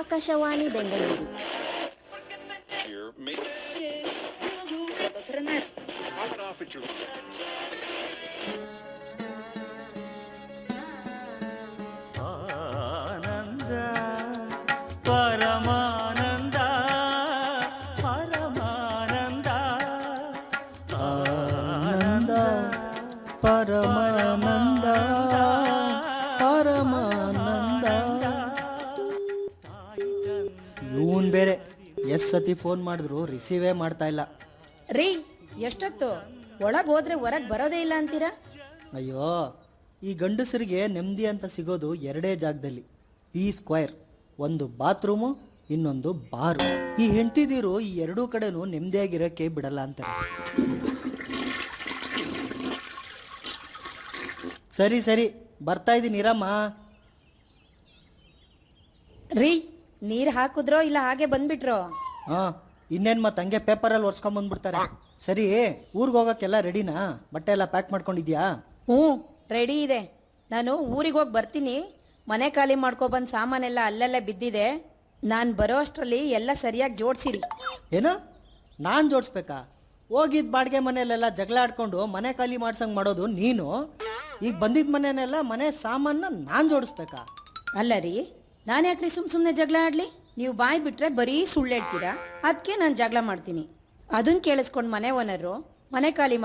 ಆಕಾಶವಾಣಿ ಬೆಂಗಳೂರು. ಆನಂದ ಪರಮಾನಂದ ಪರಮಾನಂದ ಆನಂದ ಪರಮಾನಂದ ಪರಮಾನಂದ. ಇವನ್ ಬೇರೆ ಎಸ್ ಸತಿ ಫೋನ್ ಮಾಡಿದ್ರು ರಿಸೀವೇ ಮಾಡ್ತಾ ಇಲ್ಲ. ರೀ, ಎಷ್ಟೊತ್ತು ಒಳಗೆ ಹೋದ್ರೆ ಹೊರಗೆ ಬರೋದೇ ಇಲ್ಲ ಅಂತೀರಾ? ಅಯ್ಯೋ, ಈ ಗಂಡಸರಿಗೆ ನೆಮ್ಮದಿ ಅಂತ ಸಿಗೋದು ಎರಡೇ ಜಾಗದಲ್ಲಿ, ಈ ಸ್ಕ್ವೇರ್. ಒಂದು ಬಾತ್ರೂಮು, ಇನ್ನೊಂದು ಬಾರು. ಈ ಹೆಂಡ್ತಿದಿರು ಈ ಎರಡೂ ಕಡೆನೂ ನೆಮ್ಮದಿಯಾಗಿರೋಕ್ಕೆ ಬಿಡಲ್ಲ ಅಂತಾರೆ. ಸರಿ ಸರಿ, ಬರ್ತಾ ಇದ್ದೀನಿ ಇರಮ್ಮ. ರೀ, ನೀರು ಹಾಕಿದ್ರೋ ಇಲ್ಲ ಹಾಗೆ ಬಂದ್ಬಿಟ್ರೋ? ಹಾಂ, ಇನ್ನೇನು ಮತ್ತೆ ಹಂಗೆ ಪೇಪರಲ್ಲಿ ಒರ್ಸ್ಕೊಂಬಂದ್ಬಿಡ್ತಾರೆ. ಸರಿ, ಊರಿಗೆ ಹೋಗೋಕ್ಕೆಲ್ಲ ರೆಡಿನಾ? ಬಟ್ಟೆ ಎಲ್ಲ ಪ್ಯಾಕ್ ಮಾಡ್ಕೊಂಡಿದ್ಯಾ? ಹ್ಞೂ, ರೆಡಿ ಇದೆ. ನಾನು ಊರಿಗೆ ಹೋಗಿ ಬರ್ತೀನಿ. ಮನೆ ಖಾಲಿ ಮಾಡ್ಕೊಬಂದು ಸಾಮಾನೆಲ್ಲ ಅಲ್ಲಲ್ಲೇ ಬಿದ್ದಿದೆ. ನಾನು ಬರೋ ಅಷ್ಟರಲ್ಲಿ ಎಲ್ಲ ಸರಿಯಾಗಿ ಜೋಡಿಸಿರಿ. ಏನು, ನಾನು ಜೋಡಿಸ್ಬೇಕಾ? ಹೋಗಿದ್ದ ಬಾಡಿಗೆ ಮನೆಯಲ್ಲೆಲ್ಲ ಜಗಳ ಆಡ್ಕೊಂಡು ಮನೆ ಖಾಲಿ ಮಾಡ್ಸಂಗೆ ಮಾಡೋದು ನೀನು. ಈಗ ಬಂದಿದ್ದ ಮನೆಯನ್ನೆಲ್ಲ ಮನೆ ಸಾಮಾನ ನಾನು ಜೋಡಿಸ್ಬೇಕಾ? ಅಲ್ಲ ರೀ, ನಾನು ಯಾಕ್ರಿ ಸುಮ್ಮನೆ ಜಗಳ ಆಡಲಿ? ನೀವು ಬಾಯಿ ಬಿಟ್ರೆ ಬರೀ ಸುಳ್ಳು ಹೇಳ್ತೀರಾ. ಅದಕ್ಕೆ ನಾನು ಜಗಳ ಮಾಡ್ತೀನಿ. ಅದನ್ನು ಕೇಳಿಸ್ಕೊಂಡು ಮನೆ ಓನರು ಮನೆ ಖಾಲಿ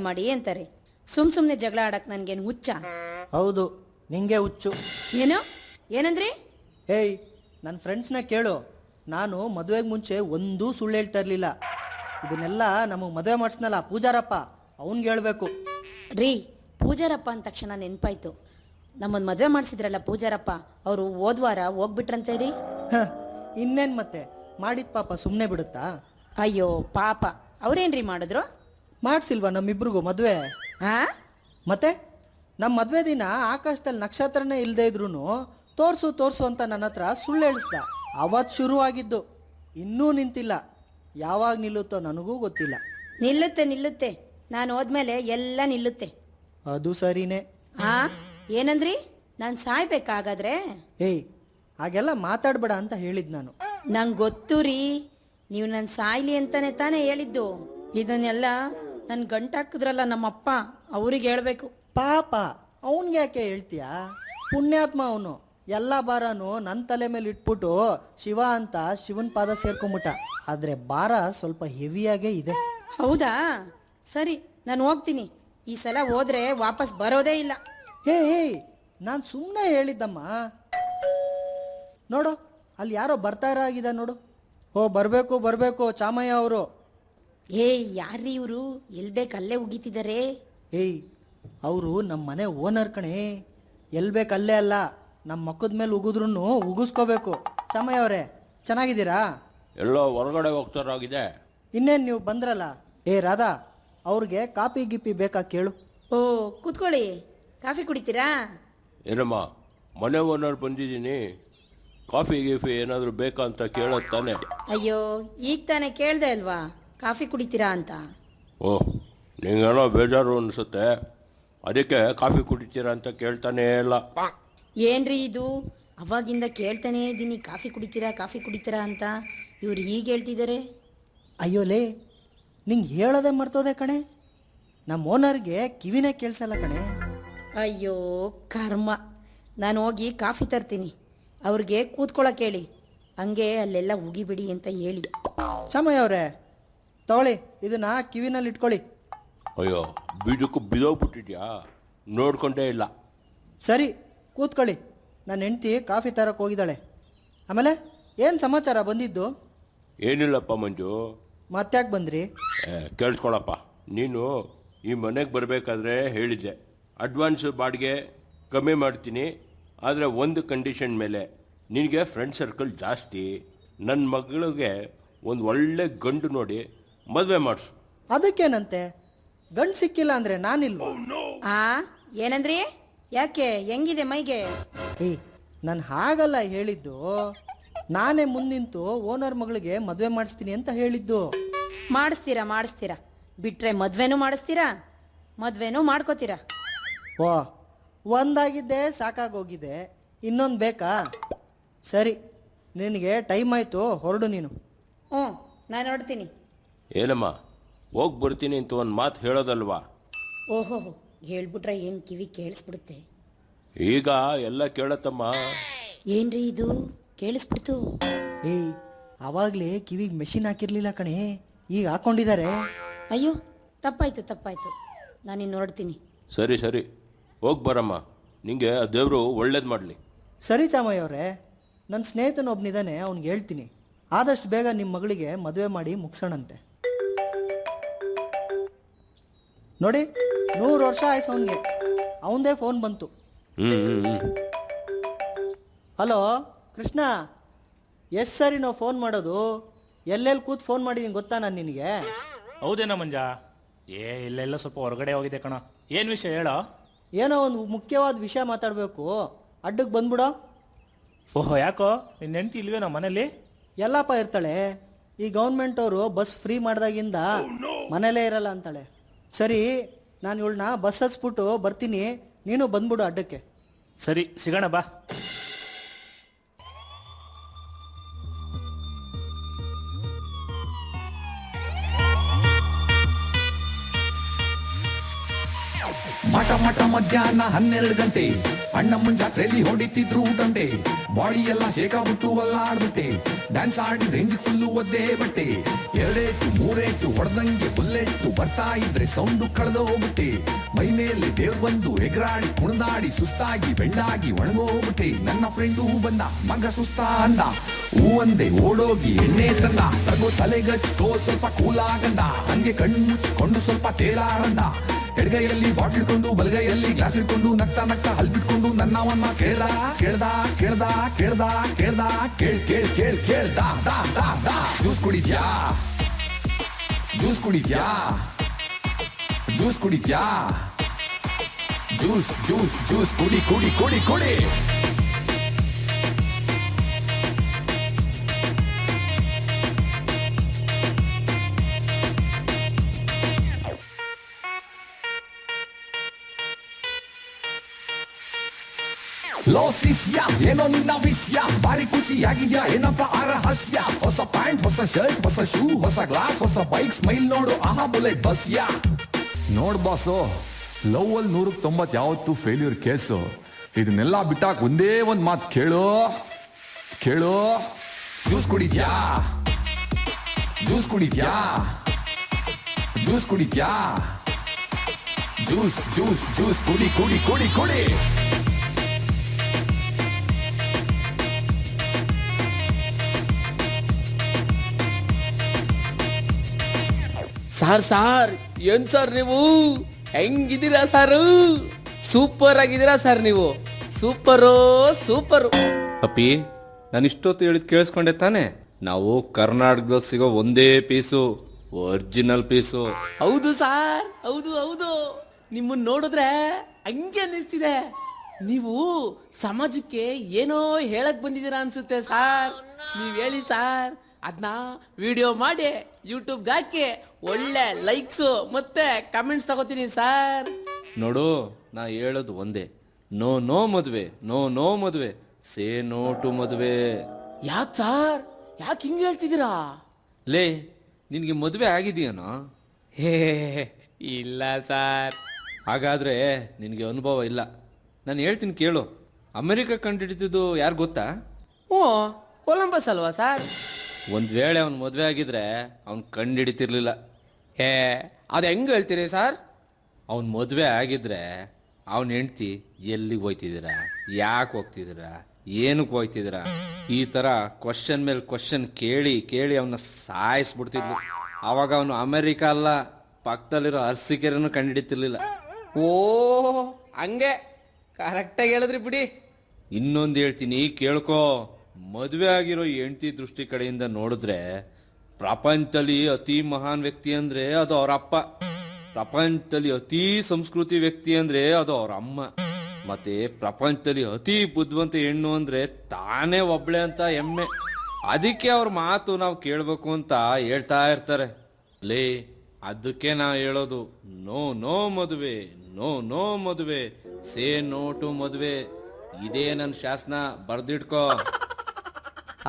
ಮಾಡಿ ಅಂತಾರೆ. ಸುಮ್ಮನೆ ಜಗಳ ಆಡಕ್ಕೆ ನನಗೇನು ಹುಚ್ಚ? ಹೌದು, ನಿಂಗೆ ಹುಚ್ಚು. ಏನಂದ್ರಿ? ಏಯ್, ನನ್ನ ಫ್ರೆಂಡ್ಸ್ನ ಕೇಳು. ನಾನು ಮದುವೆಗೆ ಮುಂಚೆ ಒಂದೂ ಸುಳ್ಳು ಹೇಳ್ತಾ ಇರಲಿಲ್ಲ. ಇದನ್ನೆಲ್ಲ ನಮಗೆ ಮದುವೆ ಮಾಡಿಸ್ನಲ್ಲ ಪೂಜಾರಪ್ಪ, ಅವನ್ಗೆ ಹೇಳ್ಬೇಕು. ರೀ, ಪೂಜಾರಪ್ಪ ಅಂದ ತಕ್ಷಣ ನೆನಪಾಯ್ತು. ನಮ್ಮನ್ನು ಮದುವೆ ಮಾಡಿಸಿದ್ರಲ್ಲ ಪೂಜಾರಪ್ಪ, ಅವರು ಹೋದ್ವಾರ ಹೋಗ್ಬಿಟ್ರಂತೆ ರೀ. ಇನ್ನೇನು ಮತ್ತೆ, ಮಾಡಿದ ಪಾಪ ಸುಮ್ಮನೆ ಬಿಡುತ್ತಾ? ಅಯ್ಯೋ ಪಾಪ, ಅವ್ರೇನ್ರಿ ಮಾಡಿದ್ರು? ಮಾಡಿಸಿಲ್ವಾ ನಮ್ಮಿಬ್ರಿಗೂ ಮದುವೆ? ಮತ್ತೆ ನಮ್ಮ ಮದುವೆ ದಿನ ಆಕಾಶದಲ್ಲಿ ನಕ್ಷತ್ರನೇ ಇಲ್ಲದೆ ಇದ್ರು ತೋರ್ಸು ಅಂತ ನನ್ನ ಹತ್ರ ಸುಳ್ಳು ಹೇಳಿಸ್ದ. ಅವತ್ತು ಶುರುವಾಗಿದ್ದು, ಇನ್ನೂ ನಿಂತಿಲ್ಲ. ಯಾವಾಗ ನಿಲ್ಲುತ್ತೋ ನನಗೂ ಗೊತ್ತಿಲ್ಲ. ನಿಲ್ಲುತ್ತೆ. ನಾನು ಹೋದ್ಮೇಲೆ ಎಲ್ಲ ನಿಲ್ಲುತ್ತೆ. ಅದು ಸರಿನೇ. ಏನಂದ್ರಿ? ನಾನು ಸಾಯ್ಬೇಕಾಗಾದ್ರೆ? ಏಯ್, ಹಾಗೆಲ್ಲ ಮಾತಾಡ್ಬೇಡ ಅಂತ ಹೇಳಿದ್ ನಾನು. ನಂಗೆ ಗೊತ್ತು ರೀ, ನೀವು ನನ್ನ ಸಾಯ್ಲಿ ಅಂತಾನೆ ತಾನೇ ಹೇಳಿದ್ದು. ಇದನ್ನೆಲ್ಲ ನನ್ನ ಗಂಟಾಕಿದ್ರಲ್ಲ ನಮ್ಮಪ್ಪ, ಅವ್ರಿಗೆ ಹೇಳ್ಬೇಕು. ಪಾಪ ಅವನ್ಗೆ ಯಾಕೆ ಹೇಳ್ತೀಯಾ? ಪುಣ್ಯಾತ್ಮ ಅವನು. ಎಲ್ಲ ಭಾರನೂ ನನ್ನ ತಲೆ ಮೇಲೆ ಇಟ್ಬಿಟ್ಟು ಶಿವ ಅಂತ ಶಿವನ ಪಾದ ಸೇರ್ಕೊಂಬಿಟ್ಟ. ಆದರೆ ಭಾರ ಸ್ವಲ್ಪ ಹೆವಿಯಾಗೇ ಇದೆ. ಹೌದಾ? ಸರಿ, ನಾನು ಹೋಗ್ತೀನಿ. ಈ ಸಲ ಹೋದ್ರೆ ವಾಪಸ್ ಬರೋದೇ ಇಲ್ಲ. ಏಯ್, ನಾನು ಸುಮ್ಮನೆ ಹೇಳಿದ್ದಮ್ಮ. ನೋಡು, ಅಲ್ಲಿ ಯಾರೋ ಬರ್ತಾ ಇರಾಗಿದೆ ನೋಡು. ಬರಬೇಕು ಚಾಮಯ್ಯ ಅವರು. ಯಾರ್ರೀ ಇವರು? ಎಲ್ಲಿ ಬೇಕು ಅಲ್ಲೇ ಉಗಿತಿದ್ದಾರೆ. ಏಯ್, ಅವರು ನಮ್ಮ ಮನೆ ಓನರ್ ಕಣೆ. ಎಲ್ಲಿ ಬೇಕು ಅಲ್ಲೇ ಅಲ್ಲ, ನಮ್ಮ ಮಕ್ಕದ ಮೇಲೆ ಉಗಿದ್ರೂ ಉಗಿಸ್ಕೋಬೇಕು. ಚಾಮಯ್ಯ ಅವರೇ, ಚೆನ್ನಾಗಿದ್ದೀರಾ? ಎಲ್ಲೋ ಹೊರಗಡೆ ಹೋಗ್ತಾರಾಗಿದೆ. ಇನ್ನೇನು ನೀವು ಬಂದ್ರಲ್ಲ. ರಾಧಾ, ಅವ್ರಿಗೆ ಕಾಫಿ ಗಿಪಿ ಬೇಕಾ ಕೇಳು. ಓ, ಕೂತ್ಕೊಳ್ಳಿ. ಕಾಫಿ ಕುಡಿತೀರಾ? ಏನಮ್ಮ, ಮನೆ ಓನರ್ ಬಂದಿದ್ದೀನಿ, ಕಾಫಿ ಗೀಫಿ ಏನಾದರೂ ಬೇಕಾ ಅಂತ ಕೇಳೋದು ತಾನೆ? ಅಯ್ಯೋ, ಈಗ ತಾನೇ ಕೇಳ್ದೆ ಅಲ್ವಾ ಕಾಫಿ ಕುಡಿತೀರಾ ಅಂತ. ಓಹ್, ನಿಂಗೇನೋ ಬೇಜಾರು ಅನಿಸುತ್ತೆ, ಅದಕ್ಕೆ ಕಾಫಿ ಕುಡಿತೀರಾ ಅಂತ ಕೇಳ್ತಾನೇ ಇಲ್ಲ. ಏನ್ರಿ ಇದು? ಅವಾಗಿಂದ ಕೇಳ್ತಾನೇ ಇದ್ದೀನಿ ಕಾಫಿ ಕುಡಿತೀರಾ ಅಂತ. ಇವ್ರು ಹೀಗೆ ಹೇಳ್ತಿದ್ದಾರೆ. ಅಯ್ಯೋಲೇ, ನಿಂಗೆ ಹೇಳೋದೇ ಮರ್ತೋದೆ ಕಣೆ. ನಮ್ಮ ಓನರ್ಗೆ ಕಿವಿನೇ ಕೇಳಿಸಲ್ಲ ಕಣೆ. ಅಯ್ಯೋ ಕರ್ಮ. ನಾನು ಹೋಗಿ ಕಾಫಿ ತರ್ತೀನಿ. ಅವ್ರಿಗೆ ಕೂತ್ಕೊಳ್ಳೋಕೆ ಹೇಳಿ, ಹಂಗೆ ಅಲ್ಲೆಲ್ಲ ಉಗಿಬಿಡಿ ಅಂತ ಹೇಳಿ. ಚಾಮಯ್ಯ ಅವರೇ, ತಗೊಳ್ಳಿ, ಇದನ್ನ ಕಿವಿನಲ್ಲಿ ಇಟ್ಕೊಳ್ಳಿ. ಅಯ್ಯೋ, ಬೀಜಕ್ಕೂ ಬಿದೋಗ್ಬಿಟ್ಟಿದ್ಯಾ? ನೋಡ್ಕೊಂಡೇ ಇಲ್ಲ. ಸರಿ, ಕೂತ್ಕೊಳ್ಳಿ. ನನ್ನ ಹೆಂಡ್ತಿ ಕಾಫಿ ತರಕ್ಕೆ ಹೋಗಿದ್ದಾಳೆ. ಆಮೇಲೆ ಏನು ಸಮಾಚಾರ ಬಂದಿದ್ದು? ಏನಿಲ್ಲಪ್ಪ ಮಂಜು. ಮತ್ತ್ಯಾಕೆ ಬಂದ್ರಿ? ಕೇಳಿಸ್ಕೊಳಪ್ಪ, ನೀನು ಈ ಮನೆಗೆ ಬರಬೇಕಾದ್ರೆ ಹೇಳಿದ್ದೆ, ಅಡ್ವಾನ್ಸ್ ಬಾಡಿಗೆ ಕಮ್ಮಿ ಮಾಡ್ತೀನಿ, ಆದರೆ ಒಂದು ಕಂಡೀಷನ್ ಮೇಲೆ. ನಿನಗೆ ಫ್ರೆಂಡ್ ಸರ್ಕಲ್ ಜಾಸ್ತಿ, ನನ್ನ ಮಗಳಿಗೆ ಒಂದು ಒಳ್ಳೆ ಗಂಡು ನೋಡಿ ಮದುವೆ ಮಾಡಿಸು. ಅದಕ್ಕೇನಂತೆ? ಗಂಡು ಸಿಕ್ಕಿಲ್ಲ ಅಂದರೆ ನಾನಿಲ್ವ? ಏನಂದ್ರಿ? ಯಾಕೆ, ಹೆಂಗಿದೆ ಮೈಗೆ? ನಾನು ಹಾಗಲ್ಲ ಹೇಳಿದ್ದು. ನಾನೇ ಮುಂದಿಂತು ಓನರ್ ಮಗಳಿಗೆ ಮದುವೆ ಮಾಡಿಸ್ತೀನಿ ಅಂತ ಹೇಳಿದ್ದು. ಮಾಡಿಸ್ತೀರಾ ಬಿಟ್ರೆ ಮದ್ವೆನೂ ಮಾಡಿಸ್ತೀರಾ, ಮದ್ವೆನೂ ಮಾಡ್ಕೋತೀರಾ. ಒಂದಾಗಿದ್ದೆ ಸಾಕಾಗೋಗಿದೆ, ಇನ್ನೊಂದು ಬೇಕಾ? ಸರಿ, ನಿನಗೆ ಟೈಮ್ ಆಯಿತು, ಹೊರಡು ನೀನು. ಹ್ಞೂ ನಾನು ನೋಡ್ತೀನಿ. ಏನಮ್ಮ ಹೋಗಿ ಬರ್ತೀನಿ ಅಂತ ಒಂದು ಮಾತು ಹೇಳೋದಲ್ವಾ? ಓಹೋ ಹೇಳ್ಬಿಟ್ರೆ ಏನು ಕಿವಿ ಕೇಳಿಸ್ಬಿಡುತ್ತೆ. ಈಗ ಎಲ್ಲ ಕೇಳತ್ತಮ್ಮ. ಏನ್ರಿ ಇದು ಕೇಳಿಸ್ಬಿಡ್ತು? ಏಯ್, ಆವಾಗಲೇ ಕಿವಿಗೆ ಮೆಷಿನ್ ಹಾಕಿರ್ಲಿಲ್ಲ ಕಣೆ, ಈಗ ಹಾಕ್ಕೊಂಡಿದ್ದಾರೆ. ಅಯ್ಯೋ ತಪ್ಪಾಯ್ತು, ನಾನಿನ್ನು ಹೊರಡ್ತೀನಿ. ಸರಿ ಸರಿ ಹೋಗಿ ಬರಮ್ಮ, ನಿಂಗೆ ದೇವರು ಒಳ್ಳೇದು ಮಾಡಲಿ. ಸರಿ ಚಾಮಯ್ಯ ಅವರೇ, ನನ್ನ ಸ್ನೇಹಿತನೊಬ್ಬನಿದ್ದಾನೆ, ಅವ್ನಿಗೆ ಹೇಳ್ತೀನಿ, ಆದಷ್ಟು ಬೇಗ ನಿಮ್ಮ ಮಗಳಿಗೆ ಮದುವೆ ಮಾಡಿ ಮುಗಿಸೋಣಂತೆ. ನೋಡಿ 100 ವರ್ಷ ಆಯ್ತು ಅವನಿಗೆ, ಅವನದೇ ಫೋನ್ ಬಂತು. ಹಲೋ ಕೃಷ್ಣ, ಎಷ್ಟು ಸರಿ ನಾವು ಫೋನ್ ಮಾಡೋದು? ಎಲ್ಲೆಲ್ಲಿ ಕೂತು ಫೋನ್ ಮಾಡಿದ್ದೀನಿ ಗೊತ್ತಾ ನಾನು ನಿನಗೆ? ಹೌದೇನೋ ಮಂಜ? ಇಲ್ಲೆಲ್ಲ ಸ್ವಲ್ಪ ಹೊರಗಡೆ ಹೋಗಿದೆ ಕಣ. ಏನು ವಿಷಯ ಹೇಳೋ? ಏನೋ ಒಂದು ಮುಖ್ಯವಾದ ವಿಷಯ ಮಾತಾಡಬೇಕು, ಅಡ್ಡಕ್ಕೆ ಬಂದ್ಬಿಡೋ. ಓಹೋ, ಯಾಕೋ ನಿನ್ನ ಹೆಂಡತಿ ಇಲ್ವೇನೋ ಮನೇಲಿ? ಎಲ್ಲಪ್ಪ ಇರ್ತಾಳೆ, ಈ ಗೌರ್ಮೆಂಟ್ ಅವರು ಬಸ್ ಫ್ರೀ ಮಾಡಿದಾಗಿಂದ ಮನೇಲೇ ಇರಲ್ಲ ಅಂತಾಳೆ. ಸರಿ, ನಾನು ಇವಳನ್ನ ಬಸ್ ಹಚ್ಬಿಟ್ಟು ಬರ್ತೀನಿ, ನೀನು ಬಂದ್ಬಿಡು ಅಡ್ಡಕ್ಕೆ. ಸರಿ, ಸಿಗೋಣ ಬಾ. ಮಠ ಮಧ್ಯಾಹ್ನ 12 ಗಂಟೆ ಅಣ್ಣಮ್ಮನ ಜಾತ್ರೆಯಲ್ಲಿ ಹೊಡಿತಿದ್ರು ಊಟಂಟೆ. ಬಾಡಿ ಎಲ್ಲ ಶೇಕಾಬಿಟ್ಟು ಅಲ್ಲಾಡ್ಬಿಟ್ಟೆ, ಡ್ಯಾನ್ಸ್ ಆಡಿ ರೇಂಜ್ ಫುಲ್ಲು ಒದ್ದೆ ಬಟ್ಟೆ. 2 3 ಹೊಡೆದಂಗೆ ಬುಲ್ಲೆಟ್ಟು ಬರ್ತಾ ಇದ್ರೆ ಸೌಂಡು ಕಳೆದೋಗ್ಬಿಟ್ಟೆ. ಮೈ ಮೇಲೆ ದೇವ್ ಬಂದು ಎಗರಾಡಿ ಕುಣಿದಾಡಿ ಸುಸ್ತಾಗಿ ಬೆಂಡಾಗಿ ಒಣಗೋಗ್ಬಿಟ್ಟೆ. ನನ್ನ ಫ್ರೆಂಡು ಬಂದ, ಮಗ ಸುಸ್ತ ಅಂದ, ಹೂ ಅಂದೆ ಓಡೋಗಿ ಎಣ್ಣೆ ತಂದ. ತಗೋ ತಲೆಗಚ್ಕೋ ಸ್ವಲ್ಪ ಕೂಲಾಗಂದ, ಹಂಗೆ ಕಣ್ಣು ಮುಚ್ಕೊಂಡು ಸ್ವಲ್ಪ ತೇಲಾರಂದ. ಎಡಗೈಯಲ್ಲಿ ಬಾಟ್ಲ್ ಇಟ್ಕೊಂಡು ಬಲಗೈಯಲ್ಲಿ ಗ್ಲಾಸ್ ಇಟ್ಕೊಂಡು ನಗ್ತಾ ಹಲ್ಬಿಟ್ಕೊಂಡು ನನ್ನವನ್ನ ಕೇಳ್ದ ಕೇಳ್ದ ಕೇಳ್ದ ಕೇಳ್ದ ಕೇಳ್ದ ಕೇಳ್ ಕೇಳ್ ಕೇಳ್ ಕೇಳ್ದ ದಾ ದಾ ದಾ. ಜ್ಯೂಸ್ ಕುಡಿದ್ಯಾ? ಜ್ಯೂಸ್ ಕುಡಿದ್ಯಾ? ಜ್ಯೂಸ್ ಕುಡಿದ್ಯಾ? ಜ್ಯೂಸ್ ಜ್ಯೂಸ್ ಜ್ಯೂಸ್ ಕುಡಿ ಕುಡಿ ಕುಡಿ ಕುಡಿ. ಲೋಸಿಸ್ಯ ಏನೋ ನಿನ್ನ ವಿಷಯ, ಬಾರಿ ಖುಷಿಯಾಗಿದ್ಯಾ ಏನಪ್ಪ ರಹಸ್ಯ? ಹೊಸ ಪ್ಯಾಂಟ್, ಹೊಸ ಶರ್ಟ್, ಹೊಸ ಶೂ, ಹೊಸ ಗ್ಲಾಸ್, ಹೊಸ ಬೈಕ್, ಸ್ಮೈಲ್ ನೋಡು ಆಹಾ ಬುಲೆಟ್ ಬಸ್ಯ. ನೋಡ್ ಬಾಸು, ಲವ್ ಅಲ್ಲಿ 190 ಯಾವತ್ತು ಫೇಲ್ಯೂರ್ ಕೇಸು. ಇದನ್ನೆಲ್ಲ ಬಿಟ್ಟಾಕ್ ಒಂದೇ ಒಂದ್ ಮಾತು ಕೇಳು ಕೇಳು. ಜ್ಯೂಸ್ ಕುಡಿದ್ಯಾ? ಜ್ಯೂಸ್ ಕುಡಿದ್ಯಾ? ಜ್ಯೂಸ್ ಕುಡಿದ್ಯಾ? ಜ್ಯೂಸ್ ಜ್ಯೂಸ್ ಜ್ಯೂಸ್ ಕುಡಿ ಕುಡಿ ಕುಡಿ ಕುಡಿ. ಸಾರ್ ಏನ್ ಸರ್ ನೀವು ಹೆಂಗಿದ್ದೀರಾ ಸಾರು? ಸೂಪರ್ ಆಗಿದ್ದೀರಾ ಸರ್ ನೀವು, ಸೂಪರು. ಅಪ್ಪಿ, ನಾನು ಇಷ್ಟೊತ್ತು ಹೇಳಿದ್ ಕೇಳಿಸ್ಕೊಂಡೆ ತಾನೆ? ನಾವು ಕರ್ನಾಟಕದಲ್ಲಿ ಸಿಗೋ ಒಂದೇ ಪೀಸು, ಒರಿಜಿನಲ್ ಪೀಸು. ಹೌದು ಸಾರ್, ಹೌದು. ನಿಮ್ಮನ್ನ ನೋಡಿದ್ರೆ ಹಂಗೆ ಅನ್ನಿಸ್ತಿದೆ, ನೀವು ಸಮಾಜಕ್ಕೆ ಏನೋ ಹೇಳಕ್ ಬಂದಿದ್ದೀರಾ ಅನ್ಸುತ್ತೆ ಸಾರ್. ನೀವ್ ಹೇಳಿ ಸಾರ್, ಅದನ್ನ ವಿಡಿಯೋ ಮಾಡಿ ಯೂಟ್ಯೂಬ್ಗೆ ಹಾಕಿ ಒಳ್ಳೆ ಲೈಕ್ಸು ಮತ್ತೆ ಕಮೆಂಟ್ಸ್ ತಗೋತೀನಿ ಸಾರ್. ನೋಡು, ನಾ ಹೇಳೋದು ಒಂದೇ, ನೋ ಮದುವೆ, ನೋ ಮದುವೆ, ಸೇ ನೋ ಟು ಮದುವೆ. ಯಾಕೆ ಸಾರ್, ಯಾಕೆ ಹಿಂಗೆ ಹೇಳ್ತಿದ್ದೀರಾ? ಲೇ, ನಿನಗೆ ಮದುವೆ ಆಗಿದೆಯೇನೋ? ಹೇ ಇಲ್ಲ ಸಾರ್. ಹಾಗಾದ್ರೆ ನಿನಗೆ ಅನುಭವ ಇಲ್ಲ. ನಾನು ಹೇಳ್ತೀನಿ ಕೇಳು. ಅಮೆರಿಕ ಕಂಡುಹಿಡಿದಿದ್ದು ಯಾರು ಗೊತ್ತಾ? ಓ, ಕೊಲಂಬಸ್ ಅಲ್ವಾ ಸಾರ್? ಒಂದು ವೇಳೆ ಅವನು ಮದುವೆ ಆಗಿದ್ರೆ ಅವ್ನು ಕಂಡುಹಿಡಿತಿರ್ಲಿಲ್ಲ. ಹೇ, ಅದು ಹೆಂಗೆ ಹೇಳ್ತೀರಿ ಸಾರ್? ಅವ್ನು ಮದುವೆ ಆಗಿದ್ರೆ ಅವನ ಹೆಂಡ್ತಿ ಎಲ್ಲಿಗೆ ಹೋಯ್ತಿದ್ದೀರಾ, ಯಾಕೆ ಹೋಗ್ತಿದ್ದೀರಾ, ಏನಕ್ಕೆ ಹೋಯ್ತಿದ್ದೀರಾ, ಈ ಥರ ಕ್ವಶನ್ ಮೇಲೆ ಕ್ವಶನ್ ಕೇಳಿ ಅವನ್ನ ಸಾಯಿಸ್ಬಿಡ್ತಿದ್ಲು. ಆವಾಗ ಅವನು ಅಮೆರಿಕ ಅಲ್ಲ, ಪಕ್ಕದಲ್ಲಿರೋ ಅರಸಿಕೆರೆನೂ ಕಂಡುಹಿಡಿತಿರ್ಲಿಲ್ಲ. ಓ ಹಂಗೆ ಕರೆಕ್ಟಾಗಿ ಹೇಳಿದ್ರಿ ಬಿಡಿ. ಇನ್ನೊಂದು ಹೇಳ್ತೀನಿ ಕೇಳ್ಕೊ. ಮದುವೆ ಆಗಿರೋ ಹೆಂಡತಿ ದೃಷ್ಟಿ ಕಡೆಯಿಂದ ನೋಡಿದ್ರೆ ಪ್ರಪಂಚದಲ್ಲಿ ಅತಿ ಮಹಾನ್ ವ್ಯಕ್ತಿ ಅಂದ್ರೆ ಅದು ಅವ್ರ ಅಪ್ಪ, ಪ್ರಪಂಚದಲ್ಲಿ ಅತಿ ಸಂಸ್ಕೃತಿ ವ್ಯಕ್ತಿ ಅಂದ್ರೆ ಅದು ಅವ್ರ ಅಮ್ಮ, ಮತ್ತೆ ಪ್ರಪಂಚದಲ್ಲಿ ಅತಿ ಬುದ್ಧಿವಂತ ಹೆಣ್ಣು ಅಂದ್ರೆ ತಾನೇ ಒಬ್ಳೆ ಅಂತ ಹೆಮ್ಮೆ. ಅದಕ್ಕೆ ಅವ್ರ ಮಾತು ನಾವು ಕೇಳಬೇಕು ಅಂತ ಹೇಳ್ತಾ ಇರ್ತಾರೆ. ಲೇ, ಅದಕ್ಕೆ ನಾವು ಹೇಳೋದು ನೋ ಮದುವೆ, ನೋ ಮದುವೆ, ಸೇ ನೋ ಟು ಮದುವೆ. ಇದೇ ನನ್ನ ಶಾಸನ, ಬರ್ದಿಟ್ಕೋ.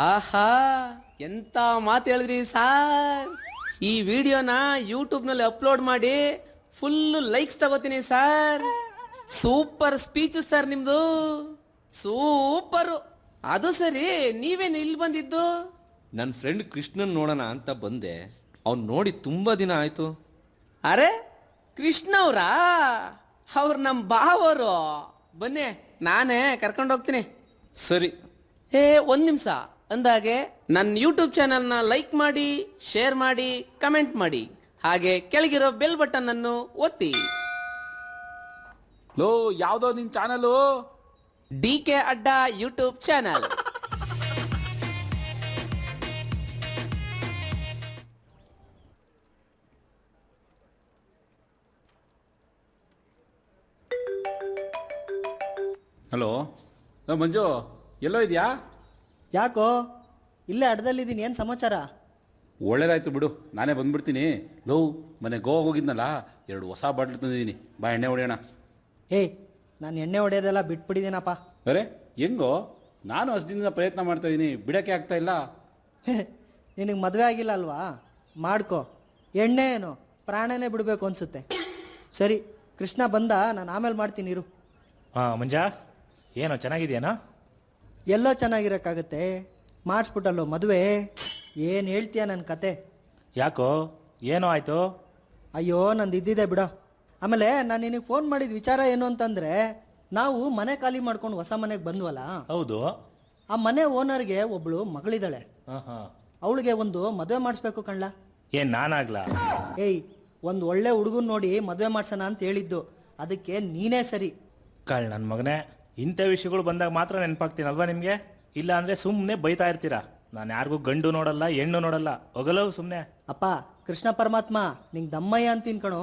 ಆಹಾ ಎಂತ ಮಾತು ಹೇಳಿದ್ರಿ ಸಾರ್. ಈ ವಿಡಿಯೋನ ಯೂಟ್ಯೂಬ್ನಲ್ಲಿ ಅಪ್ಲೋಡ್ ಮಾಡಿ ಫುಲ್ ಲೈಕ್ಸ್ ತಗೋತೀನಿ ಸರ್. ಸೂಪರ್ ಸ್ಪೀಚ್ ಸರ್ ನಿಮ್ದು, ಸೂಪರು. ಅದು ಸರಿ, ನೀವೇನು ಇಲ್ಲಿ ಬಂದಿದ್ದು? ನನ್ನ ಫ್ರೆಂಡ್ ಕೃಷ್ಣನ್ ನೋಡೋಣ ಅಂತ ಬಂದೆ. ಅವ್ನು ನೋಡಿ ತುಂಬ ದಿನ ಆಯಿತು. ಅರೆ ಕೃಷ್ಣ ಅವರಾ? ಅವ್ರು ನಮ್ಮ ಬಾವರು. ಬನ್ನಿ, ನಾನೇ ಕರ್ಕೊಂಡು ಹೋಗ್ತೀನಿ. ಸರಿ. ಒಂದ್ ನಿಮಿಷ. ಅಂದಾಗೆ ನನ್ನ ಯೂಟ್ಯೂಬ್ ಚಾನಲ್ನ ಲೈಕ್ ಮಾಡಿ, ಶೇರ್ ಮಾಡಿ, ಕಮೆಂಟ್ ಮಾಡಿ, ಹಾಗೆ ಕೆಳಗಿರೋ ಬೆಲ್ ಬಟನ್ ಅನ್ನು ಒತ್ತಿ. ಲೋ, ಯಾವ್ದೋ ನಿನ್ ಚಾನಲು? DK ಅಡ್ಡ ಯೂಟ್ಯೂಬ್ ಚಾನಲ್. ಹಲೋ, ಮಂಜು ಎಲ್ಲೋ ಇದೆಯಾ? ಯಾಕೋ ಇಲ್ಲೇ ಅಡ್ಡದಲ್ಲಿದ್ದೀನಿ, ಏನು ಸಮಾಚಾರ? ಒಳ್ಳೇದಾಯ್ತು ಬಿಡು, ನಾನೇ ಬಂದ್ಬಿಡ್ತೀನಿ. ಲೋ, ಮನೆ ಗೋವಾ ಹೋಗಿದ್ನಲ್ಲ, 2 ಹೊಸ ಬಾಟ್ಲು ತಂದಿದ್ದೀನಿ, ಬಾ ಎಣ್ಣೆ ಹೊಡೆಯೋಣ. ಏಯ್, ನಾನು ಎಣ್ಣೆ ಹೊಡೆಯೋದೆಲ್ಲ ಬಿಟ್ಬಿಟ್ಟಿದ್ದೀನಪ್ಪ. ಅರೆ ಹೆಂಗೋ, ನಾನು ಅಷ್ಟು ದಿನದಿಂದ ಪ್ರಯತ್ನ ಮಾಡ್ತಾ ಇದ್ದೀನಿ, ಬಿಡೋಕ್ಕೆ ಆಗ್ತಾ ಇಲ್ಲ. ನಿನಗೆ ಮದುವೆ ಆಗಿಲ್ಲ ಅಲ್ವಾ? ಮಾಡ್ಕೋ. ಎಣ್ಣೆ ಏನು ಪ್ರಾಣನೇ ಬಿಡಬೇಕು ಅನಿಸುತ್ತೆ. ಸರಿ, ಕೃಷ್ಣ ಬಂದ, ನಾನು ಆಮೇಲೆ ಮಾಡ್ತೀನಿ ಇರು. ಹಾಂ ಮಂಜಾ, ಏನೋ ಚೆನ್ನಾಗಿದೆಯೇನೋ? ಎಲ್ಲೋ ಚೆನ್ನಾಗಿರೋಕ್ಕಾಗತ್ತೆ, ಮಾಡಿಸ್ಬಿಟ್ಟಲ್ಲೋ ಮದುವೆ. ಏನು ಹೇಳ್ತೀಯ ನನ್ನ ಕತೆ? ಯಾಕೋ, ಏನೋ ಆಯಿತು? ಅಯ್ಯೋ, ನಂದು ಇದ್ದಿದೆ ಬಿಡ. ಆಮೇಲೆ ನಾನು ನಿನಗೆ ಫೋನ್ ಮಾಡಿದ ವಿಚಾರ ಏನು ಅಂತಂದರೆ, ನಾವು ಮನೆ ಖಾಲಿ ಮಾಡ್ಕೊಂಡು ಹೊಸ ಮನೆಗೆ ಬಂದ್ವಲ್ಲ, ಹೌದು. ಆ ಮನೆ ಓನರ್ಗೆ ಒಬ್ಳು ಮಗಳಿದ್ದಾಳೆ. ಹಾಂ ಹಾಂ. ಅವಳಿಗೆ ಒಂದು ಮದುವೆ ಮಾಡಿಸ್ಬೇಕು ಕಣ್ಲ. ಏನು ನಾನಾಗ್ಲಾ? ಏಯ್, ಒಂದು ಒಳ್ಳೆ ಹುಡುಗನ್ ನೋಡಿ ಮದುವೆ ಮಾಡ್ಸೋಣ ಅಂತ ಹೇಳಿದ್ದು, ಅದಕ್ಕೆ ನೀನೇ ಸರಿ. ಕಳ್ ನನ್ನ ಮಗನೇ, ಇಂಥ ವಿಷಯಗಳು ಬಂದಾಗ ಮಾತ್ರ ನೆನಪಾಗ್ತೀನಲ್ವಾ ನಿಮಗೆ? ಇಲ್ಲ ಅಂದರೆ ಸುಮ್ಮನೆ ಬೈತಾ ಇರ್ತೀರಾ. ನಾನು ಯಾರಿಗೂ ಗಂಡು ನೋಡಲ್ಲ, ಹೆಣ್ಣು ನೋಡಲ್ಲ, ಹೋಗಲ್ಲವು ಸುಮ್ಮನೆ. ಅಪ್ಪ ಕೃಷ್ಣ ಪರಮಾತ್ಮ, ನಿಂಗೆ ದಮ್ಮಯ್ಯ ಅಂತೀನಿ ಕಣೋ.